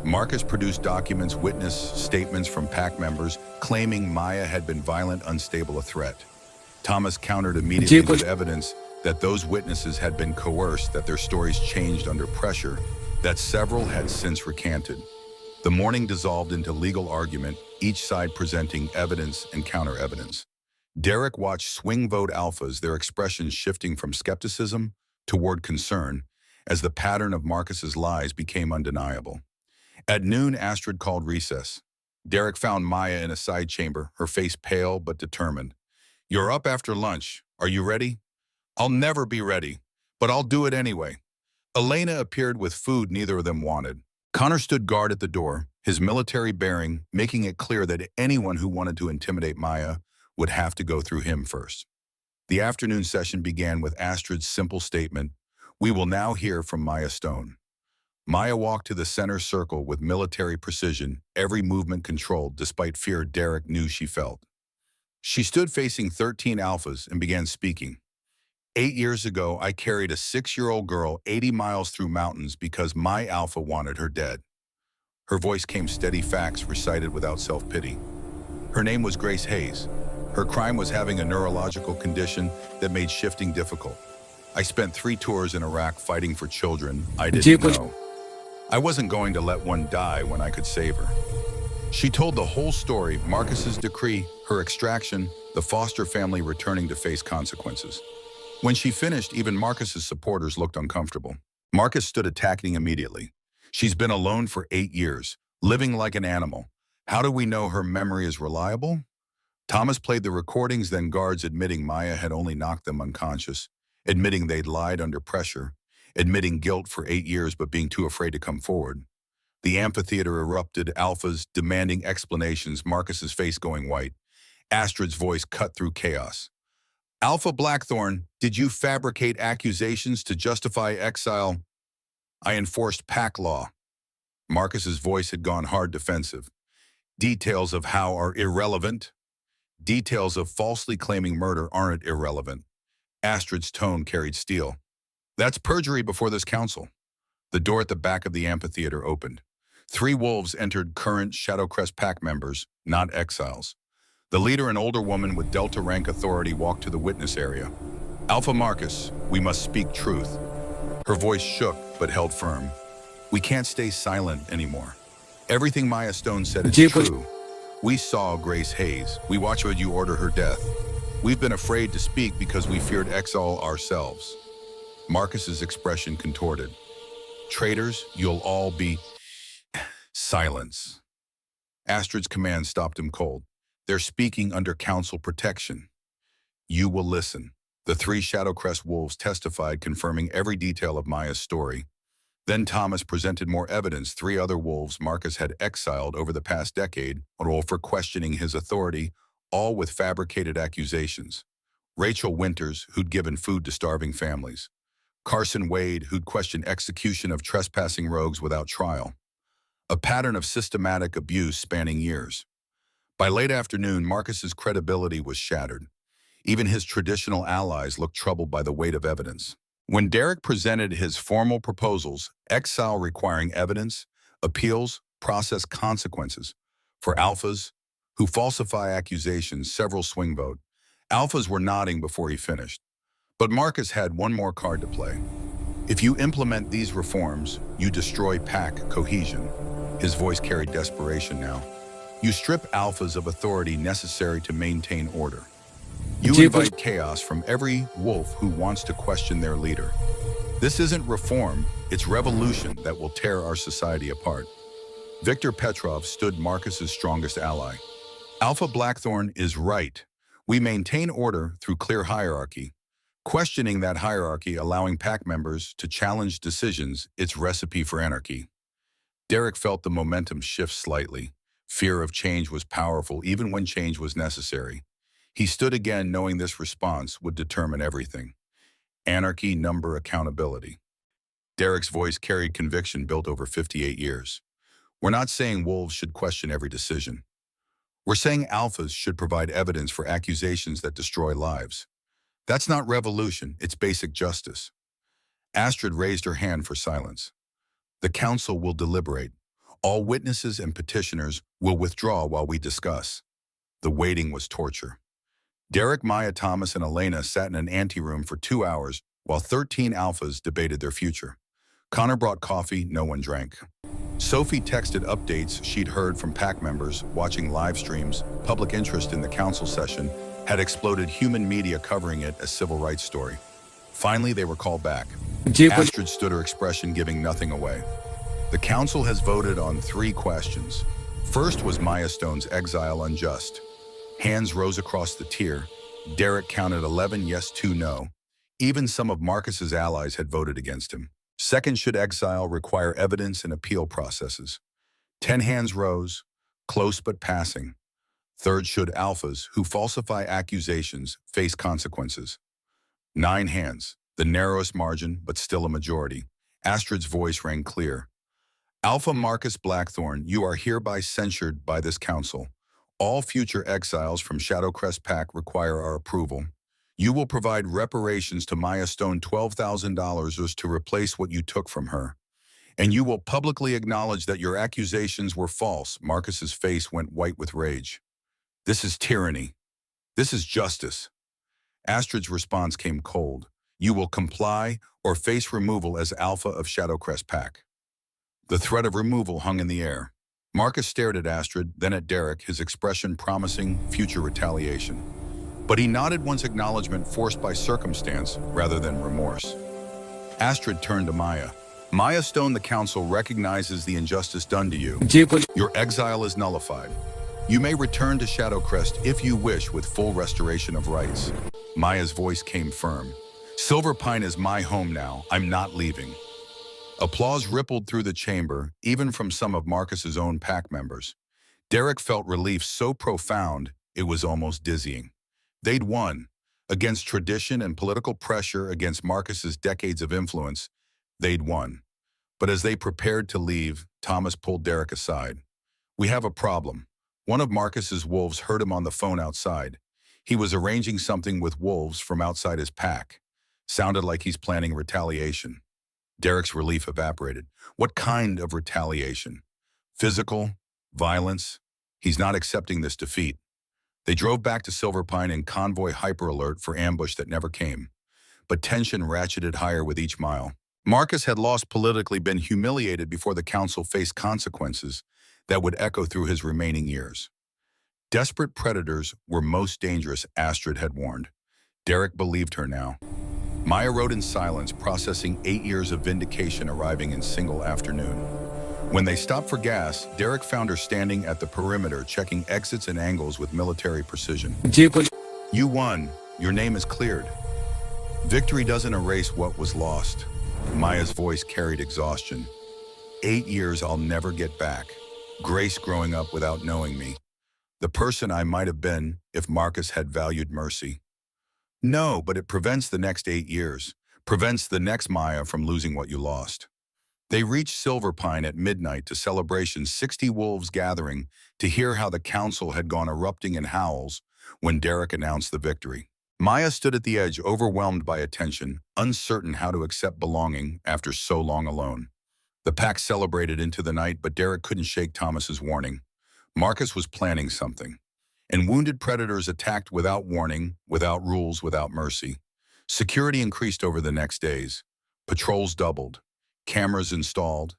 Marcus produced documents, witness statements from pack members claiming Maya had been violent, unstable, a threat. Thomas countered immediately with evidence that those witnesses had been coerced, that their stories changed under pressure, that several had since recanted. The morning dissolved into legal argument, each side presenting evidence and counter-evidence. Derek watched swing vote Alphas, their expressions shifting from skepticism toward concern as the pattern of Marcus's lies became undeniable. At noon, Astrid called recess. Derek found Maya in a side chamber, her face pale but determined. You're up after lunch. Are you ready? I'll never be ready, but I'll do it anyway. Elena appeared with food neither of them wanted. Connor stood guard at the door, his military bearing, making it clear that anyone who wanted to intimidate Maya would have to go through him first. The afternoon session began with Astrid's simple statement, "We will now hear from Maya Stone." Maya walked to the center circle with military precision, every movement controlled despite fear Derek knew she felt. She stood facing 13 Alphas and began speaking. 8 years ago, I carried a 6-year-old girl 80 miles through mountains because my Alpha wanted her dead. Her voice came steady, facts recited without self-pity. Her name was Grace Hayes. Her crime was having a neurological condition that made shifting difficult. I spent 3 tours in Iraq fighting for children I didn't know. I wasn't going to let one die when I could save her. She told the whole story, Marcus's decree, her extraction, the foster family returning to face consequences. When she finished, even Marcus's supporters looked uncomfortable. Marcus stood attacking immediately. She's been alone for 8 years, living like an animal. How do we know her memory is reliable? Thomas played the recordings, then guards admitting Maya had only knocked them unconscious, admitting they'd lied under pressure, admitting guilt for 8 years but being too afraid to come forward. The amphitheater erupted, alphas demanding explanations, Marcus's face going white. Astrid's voice cut through chaos. Alpha Blackthorn, did you fabricate accusations to justify exile? I enforced pack law. Marcus's voice had gone hard defensive. Details of how are irrelevant. Details of falsely claiming murder aren't irrelevant. Astrid's tone carried steel. That's perjury before this council. The door at the back of the amphitheater opened. 3 wolves entered, current Shadowcrest pack members, not exiles. The leader, an older woman with Delta rank authority, walked to the witness area. Alpha Marcus, we must speak truth. Her voice shook but held firm. We can't stay silent anymore. Everything Maya Stone said is true. We saw Grace Hayes. We watched you order her death. We've been afraid to speak because we feared exile ourselves. Marcus's expression contorted. Traitors, you'll all be... Silence. Astrid's command stopped him cold. They're speaking under council protection. You will listen. The 3 Shadowcrest wolves testified, confirming every detail of Maya's story. Then Thomas presented more evidence. 3 other wolves Marcus had exiled over the past decade, all for questioning his authority, all with fabricated accusations. Rachel Winters, who'd given food to starving families. Carson Wade, who'd questioned execution of trespassing rogues without trial. A pattern of systematic abuse spanning years. By late afternoon, Marcus's credibility was shattered. Even his traditional allies looked troubled by the weight of evidence. When Derek presented his formal proposals, exile requiring evidence, appeals, process consequences. For alphas, who falsify accusations, several swing vote. Alphas were nodding before he finished. But Marcus had one more card to play. If you implement these reforms, you destroy pack cohesion. His voice carried desperation now. You strip alphas of authority necessary to maintain order. You invite chaos from every wolf who wants to question their leader. This isn't reform, it's revolution that will tear our society apart. Viktor Petrov stood Marcus's strongest ally. Alpha Blackthorn is right. We maintain order through clear hierarchy. Questioning that hierarchy, allowing pack members to challenge decisions, it's recipe for anarchy. Derek felt the momentum shift slightly. Fear of change was powerful, even when change was necessary. He stood again, knowing this response would determine everything. Anarchy, number, accountability. Derek's voice carried conviction built over 58 years. We're not saying wolves should question every decision. We're saying alphas should provide evidence for accusations that destroy lives. That's not revolution, it's basic justice. Astrid raised her hand for silence. The council will deliberate. All witnesses and petitioners will withdraw while we discuss. The waiting was torture. Derek, Maya, Thomas, and Elena sat in an anteroom for 2 hours while 13 alphas debated their future. Connor brought coffee, no one drank. Sophie texted updates she'd heard from pack members, watching live streams. Public interest in the council session had exploded, human media covering it as civil rights story. Finally, they were called back. Astrid stood, her expression giving nothing away. The council has voted on 3 questions. First was Maya Stone's exile unjust. Hands rose across the tier. Derek counted 11 yes, 2 no. Even some of Marcus's allies had voted against him. Second, should exile require evidence and appeal processes? 10 hands rose, close but passing. Third, should alphas who falsify accusations face consequences? 9 hands, the narrowest margin, but still a majority. Astrid's voice rang clear. Alpha Marcus Blackthorn, you are hereby censured by this council. All future exiles from Shadowcrest Pack require our approval. You will provide reparations to Maya Stone, $12,000 to replace what you took from her. And you will publicly acknowledge that your accusations were false. Marcus's face went white with rage. This is tyranny. This is justice. Astrid's response came cold. You will comply or face removal as Alpha of Shadowcrest Pack. The threat of removal hung in the air. Marcus stared at Astrid, then at Derek, his expression promising future retaliation. But he nodded, once acknowledgement forced by circumstance rather than remorse. Astrid turned to Maya. Maya Stone, the council recognizes the injustice done to you. Your exile is nullified. You may return to Shadowcrest if you wish with full restoration of rights. Maya's voice came firm. Silver Pine is my home now. I'm not leaving. Applause rippled through the chamber, even from some of Marcus's own pack members. Derek felt relief so profound, it was almost dizzying. They'd won. Against tradition and political pressure, against Marcus's decades of influence, they'd won. But as they prepared to leave, Thomas pulled Derek aside. We have a problem. One of Marcus's wolves heard him on the phone outside. He was arranging something with wolves from outside his pack. Sounded like he's planning retaliation. Derek's relief evaporated. What kind of retaliation? Physical? Violence? He's not accepting this defeat. They drove back to Silver Pine in convoy hyper-alert for ambush that never came. But tension ratcheted higher with each mile. Marcus had lost politically, been humiliated before the council faced consequences that would echo through his remaining years. Desperate predators were most dangerous, Astrid had warned. Derek believed her now. Maya rode in silence, processing 8 years of vindication arriving in single afternoon. When they stopped for gas, Derek found her standing at the perimeter, checking exits and angles with military precision. You won. Your name is cleared. Victory doesn't erase what was lost. Maya's voice carried exhaustion. 8 years I'll never get back. Grace growing up without knowing me. The person I might have been if Marcus had valued mercy. No, but it prevents the next 8 years. Prevents the next Maya from losing what you lost. They reached Silver Pine at midnight to celebration, 60 wolves gathering to hear how the council had gone erupting in howls when Derek announced the victory. Maya stood at the edge, overwhelmed by attention, uncertain how to accept belonging after so long alone. The pack celebrated into the night, but Derek couldn't shake Thomas's warning. Marcus was planning something. And wounded predators attacked without warning, without rules, without mercy. Security increased over the next days. Patrols doubled. Cameras installed.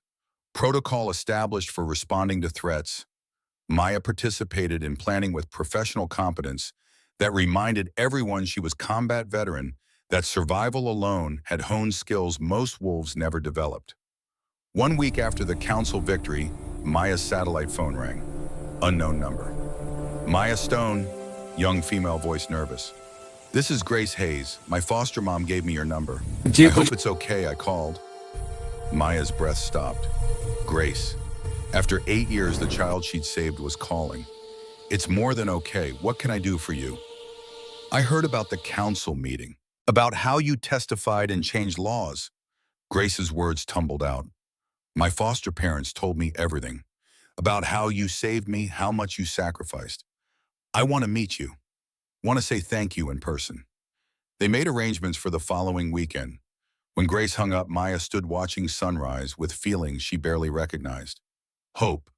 Protocol established for responding to threats. Maya participated in planning with professional competence that reminded everyone she was combat veteran, that survival alone had honed skills most wolves never developed. 1 week after the council victory, Maya's satellite phone rang. Unknown number. Maya Stone, young female voice nervous. This is Grace Hayes. My foster mom gave me your number. I hope it's okay, I called. Maya's breath stopped. Grace. After 8 years, the child she'd saved was calling. It's more than okay. What can I do for you? I heard about the council meeting, about how you testified and changed laws. Grace's words tumbled out. My foster parents told me everything, about how you saved me, how much you sacrificed. I want to meet you, want to say thank you in person. They made arrangements for the following weekend. When Grace hung up, Maya stood watching sunrise with feelings she barely recognized. Hope,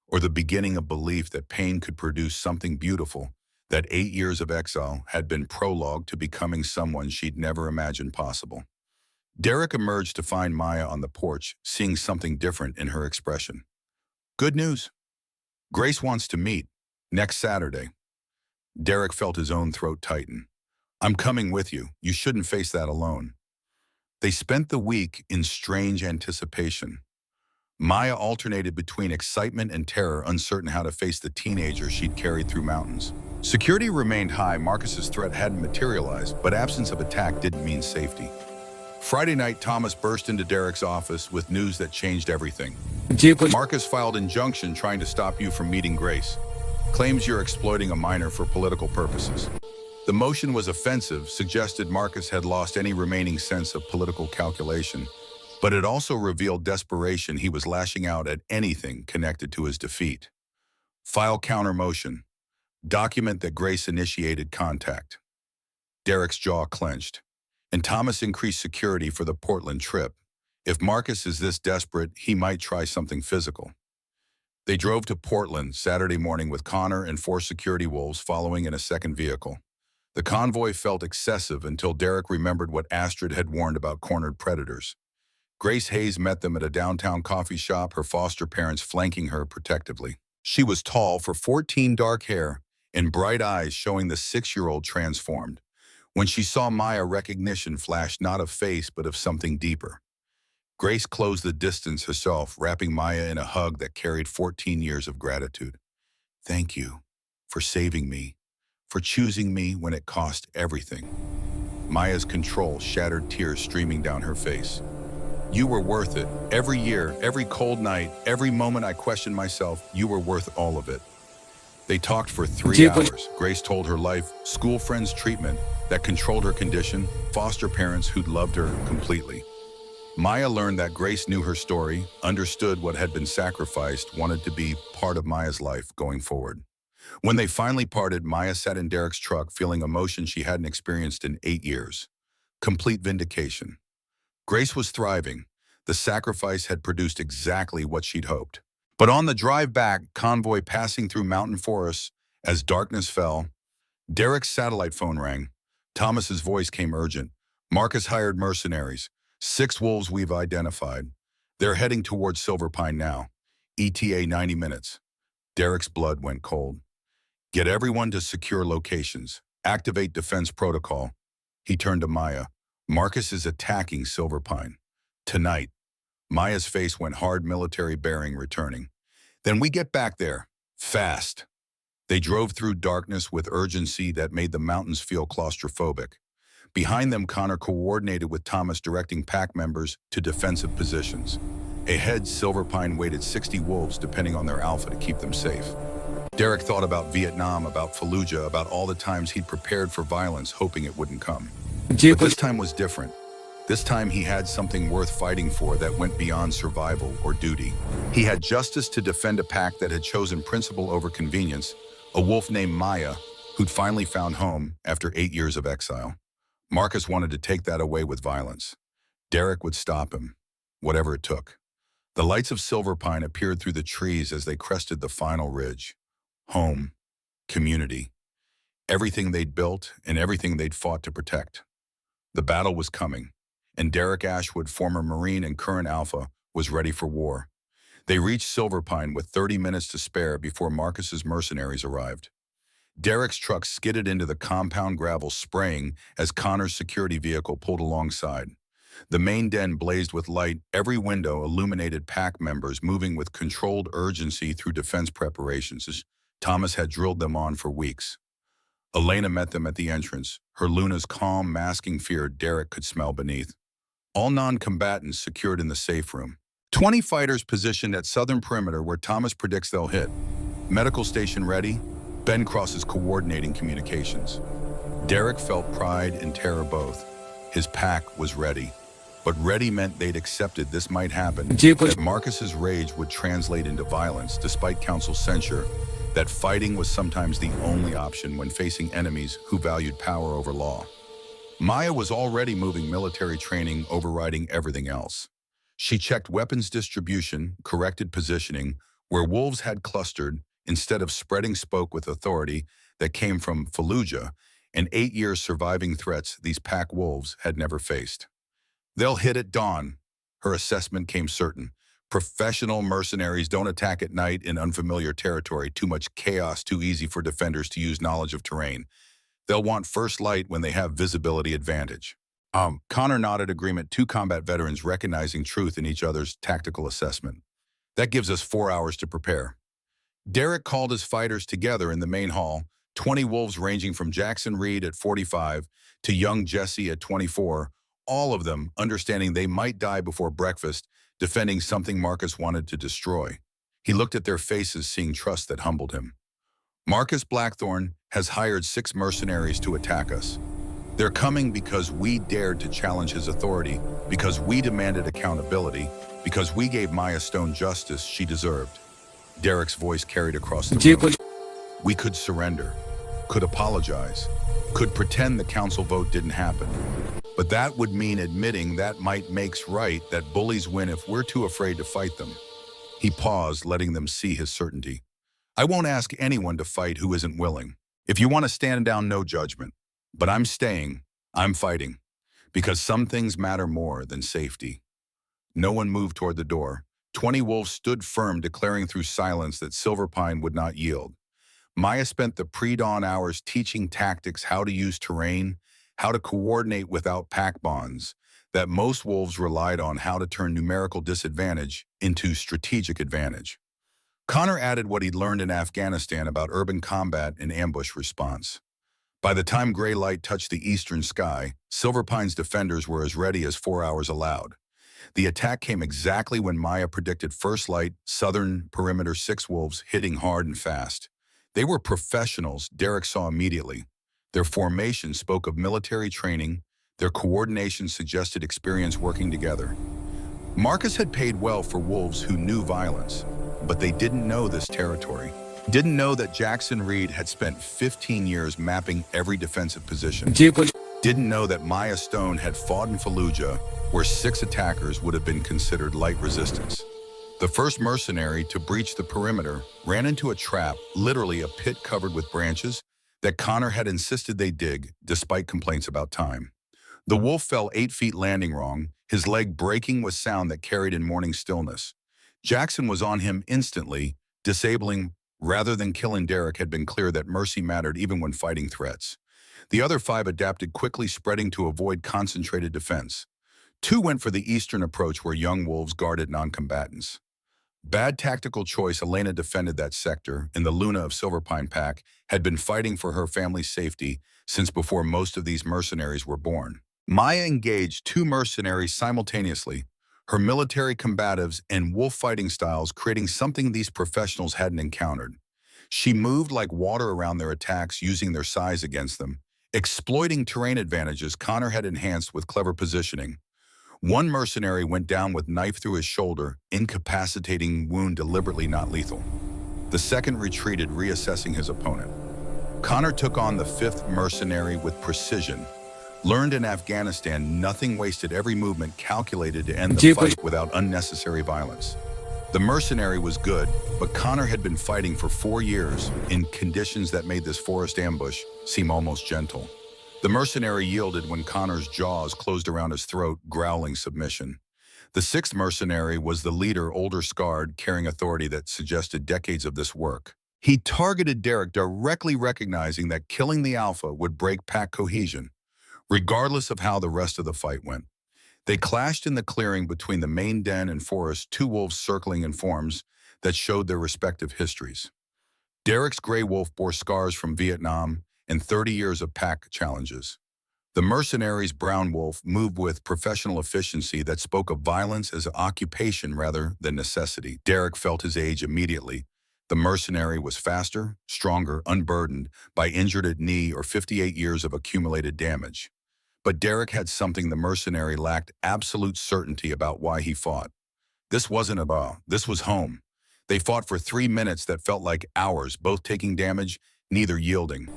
or the beginning of belief that pain could produce something beautiful, that 8 years of exile had been prologue to becoming someone she'd never imagined possible. Derek emerged to find Maya on the porch, seeing something different in her expression. Good news. Grace wants to meet, next Saturday. Derek felt his own throat tighten. I'm coming with you. You shouldn't face that alone. They spent the week in strange anticipation. Maya alternated between excitement and terror, uncertain how to face the teenager she'd carried through mountains. Security remained high. Marcus's threat hadn't materialized, but absence of attack didn't mean safety. Friday night, Thomas burst into Derek's office with news that changed everything. Marcus filed injunction trying to stop you from meeting Grace. Claims you're exploiting a minor for political purposes. The motion was offensive, suggested Marcus had lost any remaining sense of political calculation, but it also revealed desperation. He was lashing out at anything connected to his defeat. File counter motion. Document that Grace initiated contact. Derek's jaw clenched, and Thomas increased security for the Portland trip. If Marcus is this desperate, he might try something physical. They drove to Portland Saturday morning with Connor and 4 security wolves following in a second vehicle. The convoy felt excessive until Derek remembered what Astrid had warned about cornered predators. Grace Hayes met them at a downtown coffee shop, her foster parents flanking her protectively. She was tall, for 14, dark hair, and bright eyes showing the 6-year-old transformed. When she saw Maya, recognition flashed not of face but of something deeper. Grace closed the distance herself, wrapping Maya in a hug that carried 14 years of gratitude. Thank you for saving me, for choosing me when it cost everything. Maya's control shattered, tears streaming down her face. You were worth it. Every year, every cold night, every moment I questioned myself, you were worth all of it. They talked for 3 hours. Grace told her life, school friends' treatment that controlled her condition, foster parents who'd loved her completely. Maya learned that Grace knew her story, understood what had been sacrificed, wanted to be part of Maya's life going forward. When they finally parted, Maya sat in Derek's truck feeling emotion she hadn't experienced in 8 years. Complete vindication. Grace was thriving. The sacrifice had produced exactly what she'd hoped. But on the drive back, convoy passing through mountain forests, as darkness fell, Derek's satellite phone rang. Thomas's voice came urgent. Marcus hired mercenaries. 6 wolves we've identified. They're heading towards Silver Pine now. ETA 90 minutes. Derek's blood went cold. Get everyone to secure locations. Activate defense protocol. He turned to Maya. Marcus is attacking Silver Pine. Tonight. Maya's face went hard, military bearing returning. Then we get back there. Fast. They drove through darkness with urgency that made the mountains feel claustrophobic. Behind them, Connor coordinated with Thomas, directing pack members to defensive positions. Ahead, Silver Pine waited 60 wolves, depending on their alpha, to keep them safe. Derek thought about Vietnam, about Fallujah, about all the times he'd prepared for violence, hoping it wouldn't come. But this time was different. This time he had something worth fighting for that went beyond survival or duty. He had justice to defend a pack that had chosen principle over convenience, a wolf named Maya, who'd finally found home after 8 years of exile. Marcus wanted to take that away with violence. Derek would stop him, whatever it took. The lights of Silver Pine appeared through the trees as they crested the final ridge. Home, community, everything they'd built and everything they'd fought to protect. The battle was coming, and Derek Ashwood, former Marine and current Alpha, was ready for war. They reached Silver Pine with 30 minutes to spare before Marcus's mercenaries arrived. Derek's truck skidded into the compound gravel, spraying as Connor's security vehicle pulled alongside. The main den blazed with light, every window illuminated, pack members moving with controlled urgency through defense preparations as Thomas had drilled them on for weeks. Elena met them at the entrance, her Luna's calm masking fear Derek could smell beneath. All non-combatants secured in the safe room. 20 fighters positioned at southern perimeter where Thomas predicts they'll hit. Medical station ready. Ben crosses coordinating communications. Derek felt pride and terror both. His pack was ready. But ready meant they'd accepted this might happen, that Marcus's rage would translate into violence despite Council's censure, that fighting was sometimes the only option when facing enemies who valued power over law. Maya was already moving military training, overriding everything else. She checked weapons distribution, corrected positioning, where wolves had clustered, instead of spreading, spoke with authority that came from Fallujah and 8 years surviving threats these pack wolves had never faced. They'll hit at dawn. Her assessment came certain. Professional mercenaries don't attack at night in unfamiliar territory. Too much chaos, too easy for defenders to use knowledge of terrain. They'll want first light when they have visibility advantage. Connor nodded agreement, 2 combat veterans recognizing truth in each other's tactical assessment. That gives us 4 hours to prepare. Derek called his fighters together in the main hall, 20 wolves ranging from Jackson Reed at 45 to young Jesse at 24, all of them understanding they might die before breakfast, defending something Marcus wanted to destroy. He looked at their faces, seeing trust that humbled him. Marcus Blackthorne has hired 6 mercenaries to attack us. They're coming because we dared to challenge his authority, because we demanded accountability, because we gave Maya Stone justice she deserved. Derek's voice carried across the room. We could surrender, could apologize, could pretend the council vote didn't happen. But that would mean admitting that might makes right, that bullies win if we're too afraid to fight them. He paused, letting them see his certainty. I won't ask anyone to fight who isn't willing. If you want to stand down, no judgment. But I'm staying, I'm fighting, because some things matter more than safety. No one moved toward the door. 20 wolves stood firm, declaring through silence that Silver Pine would not yield. Maya spent the pre-dawn hours teaching tactics, how to use terrain, how to coordinate without pack bonds, that most wolves relied on how to turn numerical disadvantage into strategic advantage. Connor added what he'd learned in Afghanistan about urban combat and ambush response. By the time gray light touched the eastern sky, Silver Pine's defenders were as ready as 4 hours allowed. The attack came exactly when Maya predicted first light, southern perimeter 6 wolves hitting hard and fast. They were professionals, Derek saw immediately. Their formation spoke of military training, their coordination suggested experience working together. Marcus had paid well for wolves who knew violence, but they didn't know this territory. Didn't know that Jackson Reed had spent 15 years mapping every defensive position. Didn't know that Maya Stone had fought in Fallujah, where 6 attackers would have been considered light resistance. The first mercenary to breach the perimeter ran into a trap, literally a pit covered with branches, that Connor had insisted they dig, despite complaints about time. The wolf fell 8 feet landing wrong, his leg breaking with sound that carried in morning stillness. Jackson was on him instantly, disabling rather than killing. Derek had been clear that mercy mattered even when fighting threats. The other 5 adapted quickly, spreading to avoid concentrated defense. 2 went for the eastern approach where young wolves guarded non-combatants. Bad tactical choice. Elena defended that sector, and the Luna of Silver Pine Pack had been fighting for her family's safety since before most of these mercenaries were born. Maya engaged 2 mercenaries simultaneously, her military combatives and wolf fighting styles creating something these professionals hadn't encountered. She moved like water around their attacks, using their size against them, exploiting terrain advantages Connor had enhanced with clever positioning. One mercenary went down with knife through his shoulder, incapacitating wound deliberately not lethal. The second retreated, reassessing his opponent. Connor took on the 5th mercenary with precision. Learned in Afghanistan, nothing wasted, every movement calculated to end the fight without unnecessary violence. The mercenary was good, but Connor had been fighting for 4 years in conditions that made this forest ambush seem almost gentle. The mercenary yielded when Connor's jaws closed around his throat, growling submission. The 6th mercenary was the leader, older, scarred, carrying authority that suggested decades of this work. He targeted Derek, directly recognizing that killing the Alpha would break pack cohesion, regardless of how the rest of the fight went. They clashed in the clearing between the main den and forest, 2 wolves circling in forms that showed their respective histories. Derek's gray wolf bore scars from Vietnam and 30 years of pack challenges. The mercenary's brown wolf moved with professional efficiency that spoke of violence as an occupation rather than necessity. Derek felt his age immediately. The mercenary was faster, stronger, unburdened by injured knee or 58 years of accumulated damage. But Derek had something the mercenary lacked: absolute certainty about why he fought. This wasn't about, this was home. They fought for 3 minutes that felt like hours, both taking damage, neither yielding.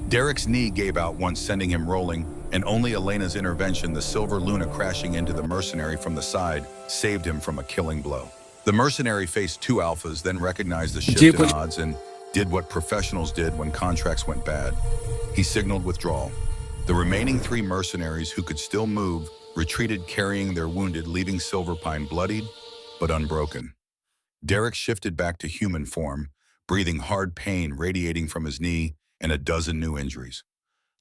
Derek's knee gave out once, sending him rolling, and only Elena's intervention, the silver Luna crashing into the mercenary from the side, saved him from a killing blow. The mercenary faced 2 alphas, then recognized the shift in odds and did what professionals did when contracts went bad. He signaled withdrawal. The remaining 3 mercenaries, who could still move, retreated, carrying their wounded, leaving Silver Pine bloodied but unbroken. Derek shifted back to human form, breathing hard, pain radiating from his knee and a dozen new injuries.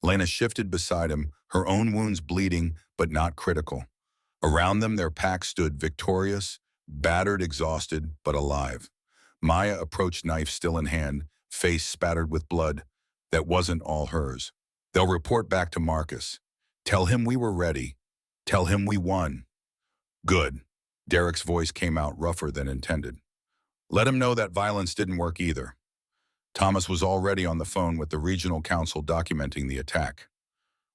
Lena shifted beside him, her own wounds bleeding but not critical. Around them, their pack stood victorious, battered, exhausted, but alive. Maya approached, knife still in hand, face spattered with blood. That wasn't all hers. They'll report back to Marcus. Tell him we were ready. Tell him we won. Good. Derek's voice came out rougher than intended. Let him know that violence didn't work either. Thomas was already on the phone with the regional council documenting the attack.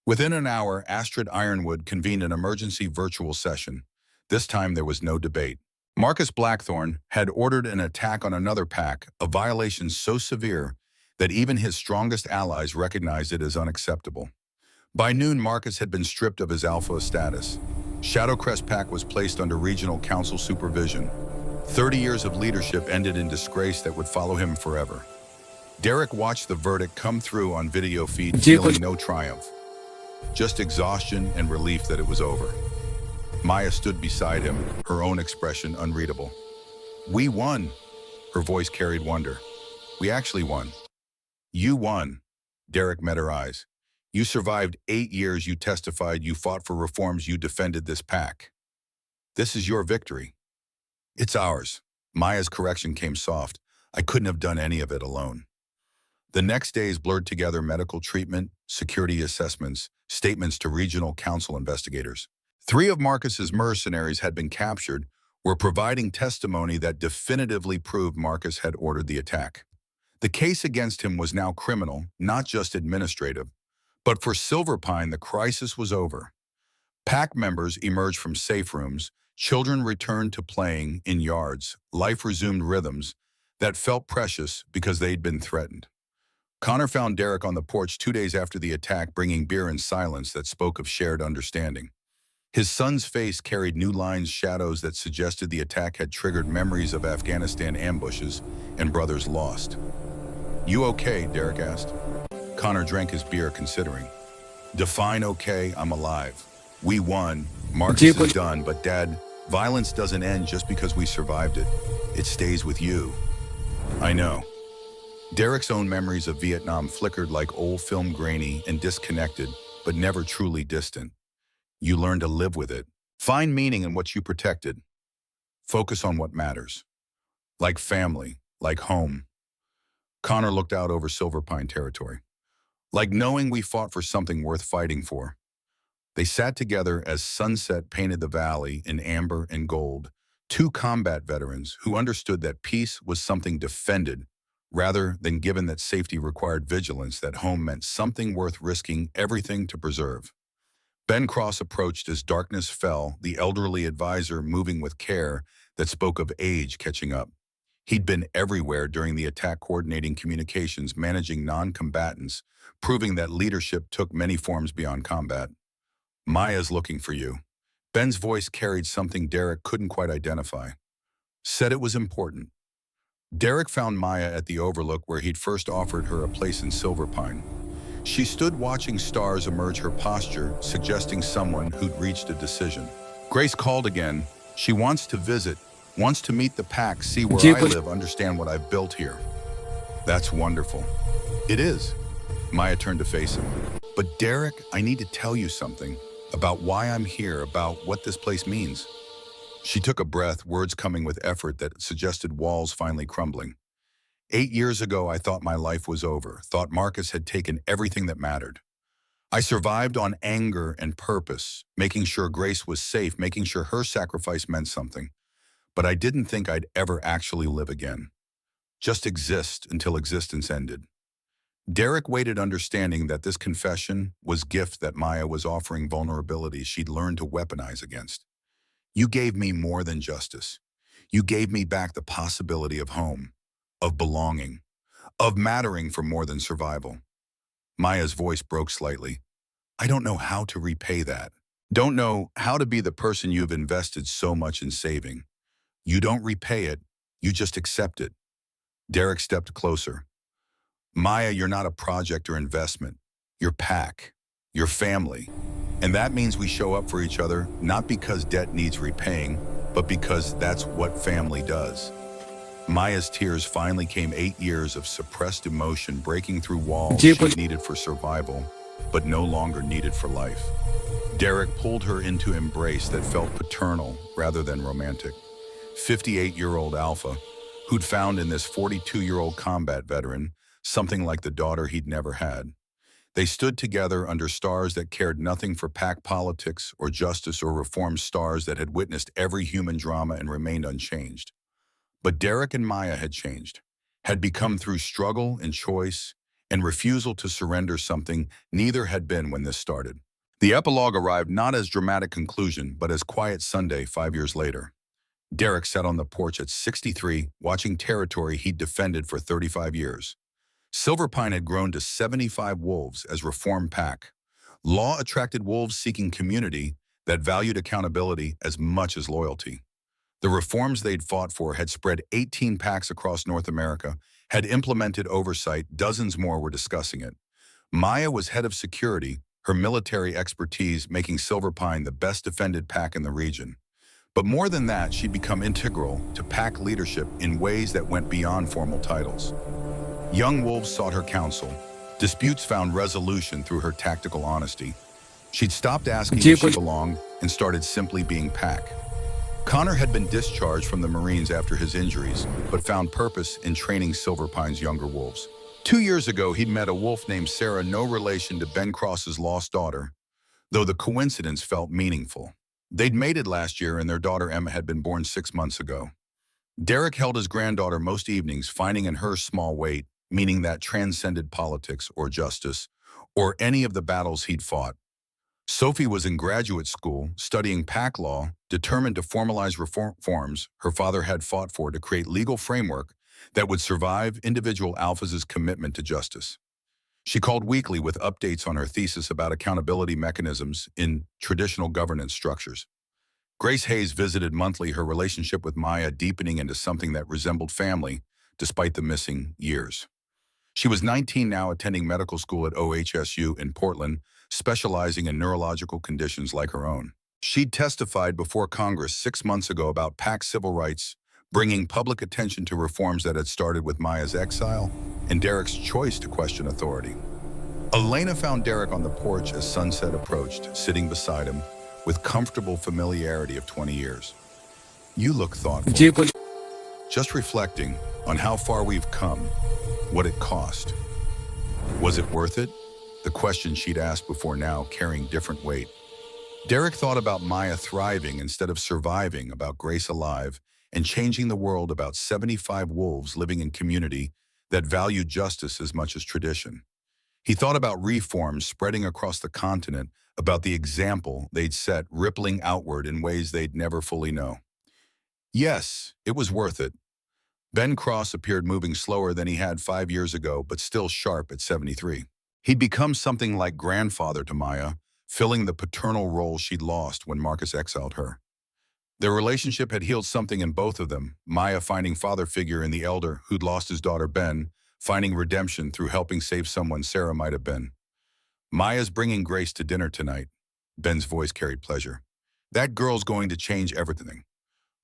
Within an hour, Astrid Ironwood convened an emergency virtual session. This time there was no debate. Marcus Blackthorne had ordered an attack on another pack, a violation so severe that even his strongest allies recognized it as unacceptable. By noon, Marcus had been stripped of his alpha status. Shadowcrest Pack was placed under regional council supervision. 30 years of leadership ended in disgrace that would follow him forever. Derek watched the verdict come through on video feed, feeling no triumph, just exhaustion and relief that it was over. Maya stood beside him, her own expression unreadable. We won. Her voice carried wonder. We actually won. You won. Derek met her eyes. You survived 8 years, you testified, you fought for reforms, you defended this pack. This is your victory. It's ours. Maya's correction came soft. I couldn't have done any of it alone. The next days blurred together medical treatment, security assessments, statements to regional council investigators. 3 of Marcus's mercenaries had been captured, were providing testimony that definitively proved Marcus had ordered the attack. The case against him was now criminal, not just administrative. But for Silverpine, the crisis was over. Pack members emerged from safe rooms, children returned to playing in yards, life resumed rhythms that felt precious because they'd been threatened. Connor found Derek on the porch 2 days after the attack, bringing beer and silence that spoke of shared understanding. His son's face carried new lines, shadows that suggested the attack had triggered memories of Afghanistan ambushes and brothers lost. "You okay?" Derek asked. Connor drank his beer, considering. "Define okay, I'm alive. We won, Marcus is done, but Dad, violence doesn't end just because we survived it. It stays with you." "I know." Derek's own memories of Vietnam flickered like old film, grainy and disconnected, but never truly distant. You learn to live with it. Find meaning in what you protected. Focus on what matters. Like family, like home. Connor looked out over Silverpine territory. Like knowing we fought for something worth fighting for. They sat together as sunset painted the valley in amber and gold, 2 combat veterans who understood that peace was something defended rather than given, that safety required vigilance, that home meant something worth risking everything to preserve. Ben Cross approached as darkness fell, the elderly advisor moving with care that spoke of age catching up. He'd been everywhere during the attack, coordinating communications, managing non-combatants, proving that leadership took many forms beyond combat. "Maya's looking for you." Ben's voice carried something Derek couldn't quite identify. Said it was important. Derek found Maya at the Overlook, where he'd first offered her a place in Silverpine. She stood watching stars emerge, her posture suggesting someone who'd reached a decision. "Grace called again. She wants to visit, wants to meet the pack, see where I live, understand what I've built here." "That's wonderful." "It is." Maya turned to face him. "But Derek, I need to tell you something about why I'm here, about what this place means." She took a breath, words coming with effort that suggested walls finally crumbling. 8 years ago, I thought my life was over, thought Marcus had taken everything that mattered. I survived on anger and purpose, making sure Grace was safe, making sure her sacrifice meant something. But I didn't think I'd ever actually live again. Just exist until existence ended. Derek waited, understanding that this confession was gift that Maya was offering, vulnerability she'd learned to weaponize against. "You gave me more than justice. You gave me back the possibility of home, of belonging, of mattering for more than survival." Maya's voice broke slightly. "I don't know how to repay that. Don't know how to be the person you've invested so much in saving. You don't repay it, you just accept it." Derek stepped closer. "Maya, you're not a project or investment. You're pack, your family. And that means we show up for each other, not because debt needs repaying, but because that's what family does." Maya's tears finally came, 8 years of suppressed emotion breaking through walls she needed for survival, but no longer needed for life. Derek pulled her into embrace that felt paternal rather than romantic. 58-year-old Alpha, who'd found in this 42-year-old combat veteran something like the daughter he'd never had. They stood together under stars that cared nothing for pack politics or justice or reform, stars that had witnessed every human drama and remained unchanged. But Derek and Maya had changed, had become through struggle and choice and refusal to surrender, something neither had been when this started. The epilogue arrived not as dramatic conclusion, but as quiet Sunday 5 years later. Derek sat on the porch at 63, watching territory he'd defended for 35 years. Silverpine had grown to 75 wolves as reform pack. Law attracted wolves seeking community that valued accountability as much as loyalty. The reforms they'd fought for had spread 18 packs across North America, had implemented oversight, dozens more were discussing it. Maya was head of security, her military expertise making Silverpine the best defended pack in the region. But more than that, she'd become integral to pack leadership in ways that went beyond formal titles. Young wolves sought her counsel, Disputes found resolution through her tactical honesty. She'd stopped asking if she belonged and started simply being Pac. Connor had been discharged from the Marines after his injuries, but found purpose in training Silverpine's younger wolves. 2 years ago, he'd met a wolf named Sarah, no relation to Ben Cross's lost daughter, though the coincidence felt meaningful. They'd mated last year and their daughter Emma had been born 6 months ago. Derek held his granddaughter most evenings, finding in her small weight, meaning that transcended politics or justice, or any of the battles he'd fought. Sophie was in graduate school, studying pack law, determined to formalize reforms her father had fought for to create legal framework that would survive individual alphas' commitment to justice. She called weekly with updates on her thesis about accountability mechanisms in traditional governance structures. Grace Hayes visited monthly, her relationship with Maya deepening into something that resembled family, despite the missing years. She was 19 now, attending medical school at OHSU in Portland, specializing in neurological conditions like her own. She'd testified before Congress 6 months ago about PAC civil rights, bringing public attention to reforms that had started with Maya's exile and Derek's choice to question authority. Elena found Derek on the porch as sunset approached, sitting beside him with comfortable familiarity of 20 years. "You look thoughtful." "Just reflecting on how far we've come, what it cost. Was it worth it?" The question she'd asked before now carrying different weight. Derek thought about Maya thriving instead of surviving, about Grace alive and changing the world, about 75 wolves living in community that valued justice as much as tradition. He thought about reforms spreading across the continent, about the example they'd set rippling outward in ways they'd never fully know. Yes, it was worth it. Ben Cross appeared moving slower than he had 5 years ago, but still sharp at 73. He'd become something like grandfather to Maya, filling the paternal role she'd lost when Marcus exiled her. Their relationship had healed something in both of them, Maya finding father figure in the elder who'd lost his daughter Ben, finding redemption through helping save someone Sarah might have been. "Maya's bringing Grace to dinner tonight." Ben's voice carried pleasure. "That girl's going to change everything.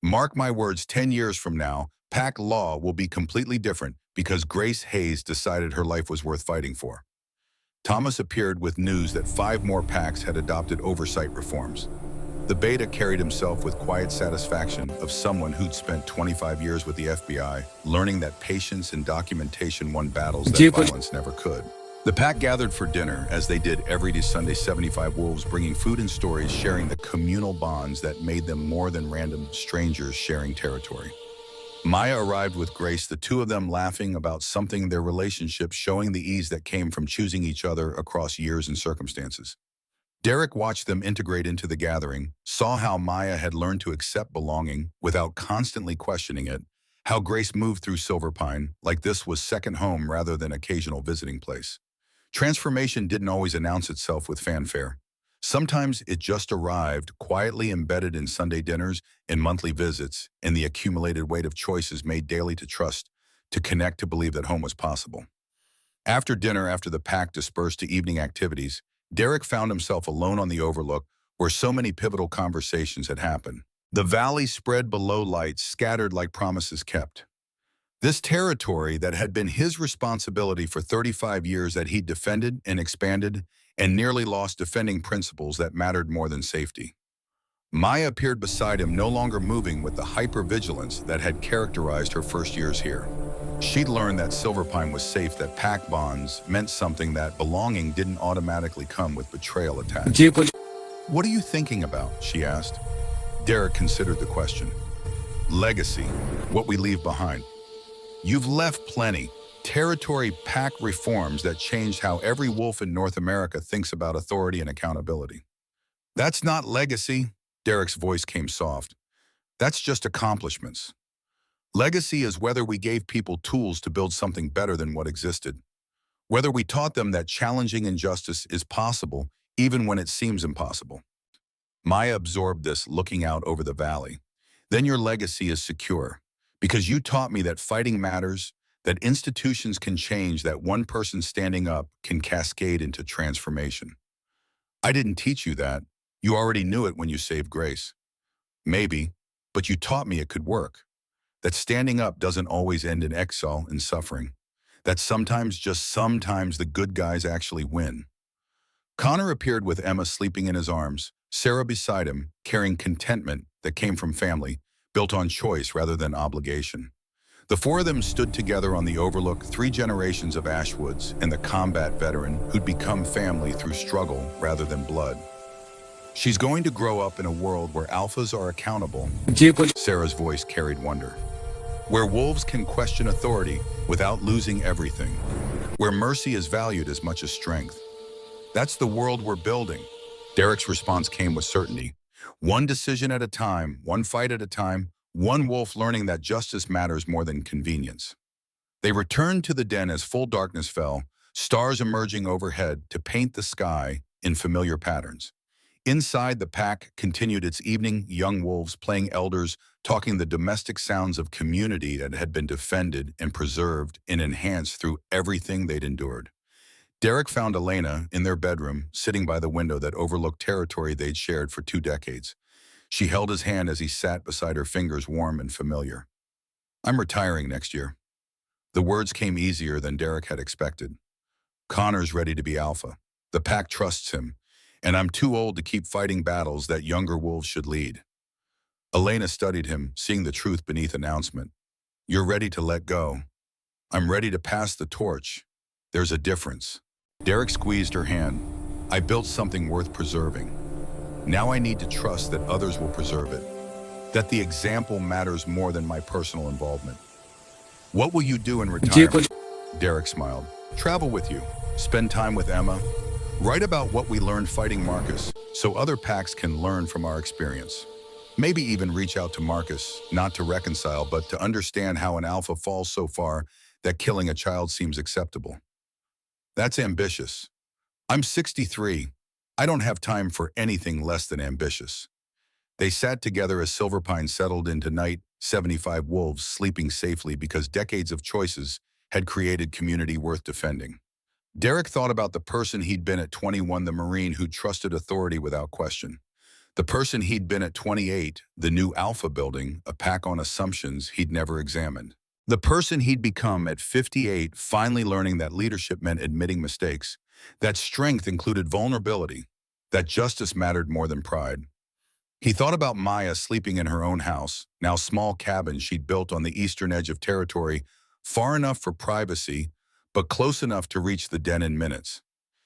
Mark my words, 10 years from now, PAC law will be completely different because Grace Hayes decided her life was worth fighting for." Thomas appeared with news that 5 more PACs had adopted oversight reforms. The beta carried himself with quiet satisfaction of someone who'd spent 25 years with the FBI, learning that patience and documentation won battles that violence never could. The pack gathered for dinner, as they did every Sunday, 75 wolves bringing food and stories, sharing the communal bonds that made them more than random strangers sharing territory. Maya arrived with Grace, the two of them laughing about something in their relationship, showing the ease that came from choosing each other across years and circumstances. Derek watched them integrate into the gathering, saw how Maya had learned to accept belonging without constantly questioning it, how Grace moved through Silverpine like this was second home rather than occasional visiting place. Transformation didn't always announce itself with fanfare. Sometimes it just arrived, quietly embedded in Sunday dinners and monthly visits, and the accumulated weight of choices made daily to trust, to connect, to believe that home was possible. After dinner, after the pack dispersed to evening activities, Derek found himself alone on the overlook where so many pivotal conversations had happened. The valley spread below, lights scattered like promises kept. This territory that had been his responsibility for 35 years, that he'd defended and expanded and nearly lost defending principles that mattered more than safety. Maya appeared beside him, no longer moving with the hypervigilance that had characterized her first years here. She'd learned that Silverpine was safe, that pack bonds meant something, that belonging didn't automatically come with betrayal attached. "What are you thinking about?" she asked. Derek considered the question. "Legacy, what we leave behind." "You've left plenty. Territory pack reforms that changed how every wolf in North America thinks about authority and accountability." "That's not legacy." Derek's voice came soft. "That's just accomplishments. Legacy is whether we gave people tools to build something better than what existed. Whether we taught them that challenging injustice is possible even when it seems impossible." Maya absorbed this, looking out over the valley. "Then your legacy is secure, because you taught me that fighting matters, that institutions can change, that one person standing up can cascade into transformation. I didn't teach you that. You already knew it when you saved Grace. Maybe, but you taught me it could work. That standing up doesn't always end in exile and suffering. that sometimes, just sometimes, the good guys actually win. Connor appeared with Emma sleeping in his arms, Sarah beside him, carrying contentment that came from family, built on choice rather than obligation. The four of them stood together on the overlook, three generations of Ashwoods and the combat veteran who'd become family through struggle rather than blood. She's going to grow up in a world where alphas are accountable, Sarah's voice carried wonder. Where wolves can question authority without losing everything. Where mercy is valued as much as strength. That's the world we're building. Derek's response came with certainty. One decision at a time, one fight at a time, one wolf learning that justice matters more than convenience. They returned to the den as full darkness fell, stars emerging overhead to paint the sky in familiar patterns. Inside, the pack continued its evening, young wolves playing elders, talking the domestic sounds of community that had been defended and preserved and enhanced through everything they'd endured. Derek found Elena in their bedroom, sitting by the window that overlooked territory they'd shared for 2 decades. She held his hand as he sat beside her, fingers warm and familiar. "I'm retiring next year." The words came easier than Derek had expected. "Connor's ready to be alpha. The pack trusts him, and I'm too old to keep fighting battles that younger wolves should lead." Elena studied him, seeing the truth beneath announcement. "You're ready to let go. I'm ready to pass the torch. There's a difference." Derek squeezed her hand. "I built something worth preserving. Now I need to trust that others will preserve it. That the example matters more than my personal involvement." "What will you do in retirement?" Derek smiled. "Travel with you. Spend time with Emma. Write about what we learned fighting Marcus, so other packs can learn from our experience. Maybe even reach out to Marcus, not to reconcile, but to understand how an alpha falls so far that killing a child seems acceptable." "That's ambitious. I'm 63. I don't have time for anything less than ambitious." They sat together as Silverpine settled into night, 75 wolves sleeping safely because decades of choices had created community worth defending. Derek thought about the person he'd been at 21, the Marine who trusted authority without question. The person he'd been at 28, the new Alpha building, a pack on assumptions he'd never examined. The person he'd become at 58, finally learning that leadership meant admitting mistakes, that strength included vulnerability, that justice mattered more than pride. He thought about Maya sleeping in her own house, now small cabin she'd built on the eastern edge of territory, far enough for privacy, but close enough to reach the den in minutes.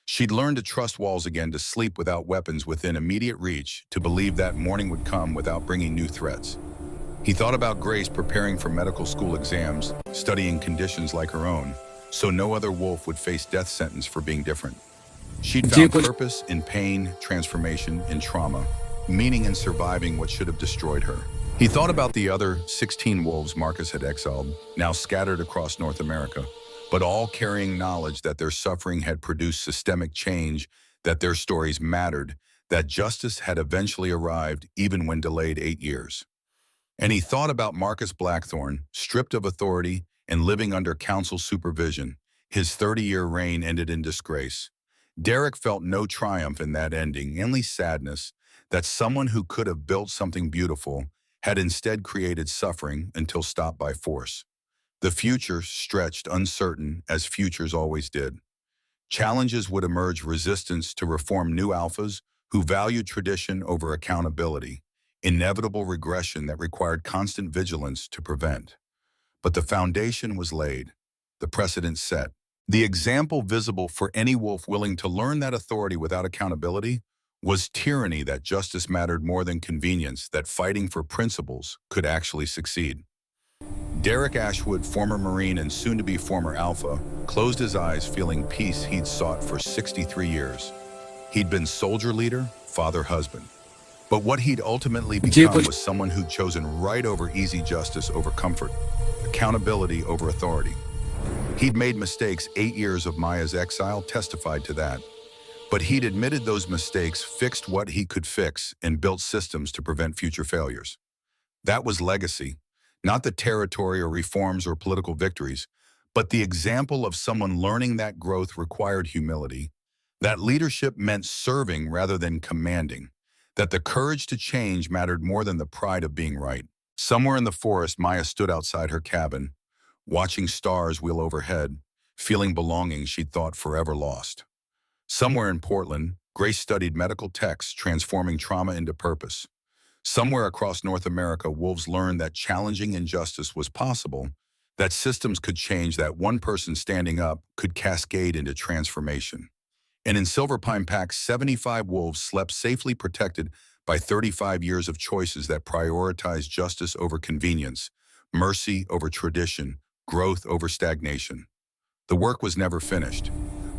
She'd learned to trust walls again, to sleep without weapons within immediate reach, to believe that morning would come without bringing new threats. He thought about Grace preparing for medical school exams, studying conditions like her own, so no other wolf would face death sentence for being different. She'd found purpose in pain, transformation in trauma, meaning in surviving what should have destroyed her. He thought about the other 16 wolves Marcus had exiled, now scattered across North America, but all carrying knowledge that their suffering had produced systemic change, that their stories mattered, that justice had eventually arrived even when delayed 8 years. And he thought about Marcus Blackthorne, stripped of authority and living under council supervision. His 30-year reign ended in disgrace. Derek felt no triumph in that ending, only sadness that someone who could have built something beautiful had instead created suffering until stopped by force. The future stretched uncertain, as futures always did. Challenges would emerge, resistance to reform new alphas who valued tradition over accountability, inevitable regression that required constant vigilance to prevent. But the foundation was laid, the precedent set, the example visible for any wolf willing to learn that authority without accountability was tyranny, that justice mattered more than convenience, that fighting for principles could actually succeed. Derek Ashwood, former Marine and soon-to-be former Alpha, closed his eyes, feeling peace he'd sought for 63 years. He'd been soldier leader, father, husband. But what he'd ultimately become was someone who'd chosen right over easy, justice over comfort, accountability over authority. He'd made mistakes. 8 years of Maya's exile testified to that. But he'd admitted those mistakes, fixed what he could fix, and built systems to prevent future failures. That was legacy, not the territory or reforms or political victories, but the example of someone learning that growth required humility, that leadership meant serving rather than commanding, that the courage to change mattered more than the pride of being right. Somewhere in the forest, Maya stood outside her cabin, watching stars wheel overhead. feeling belonging she'd thought forever lost. Somewhere in Portland, Grace studied medical texts transforming trauma into purpose. Somewhere across North America, wolves learned that challenging injustice was possible, that systems could change, that one person standing up could cascade into transformation. And in Silver Pine Pack's 75 wolves slept safely protected by 35 years of choices that prioritized justice over convenience, mercy over tradition, growth over stagnation. The work was never finished,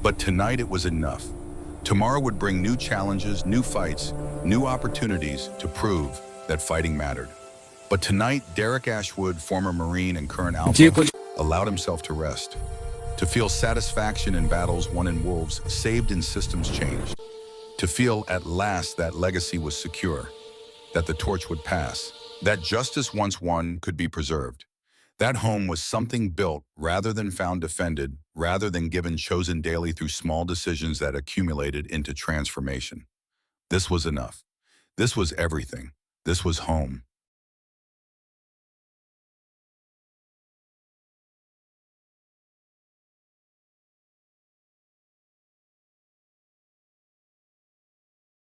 but tonight it was enough. Tomorrow would bring new challenges, new fights, new opportunities to prove that fighting mattered. But tonight, Derek Ashwood, former Marine and current Alpha, allowed himself to rest, to feel satisfaction in battles won in wolves, saved in systems changed, to feel at last that legacy was secure, that the torch would pass, that justice once won could be preserved. That home was something built rather than found defended, rather than given, chosen daily through small decisions that accumulated into transformation. This was enough. This was everything. This was home.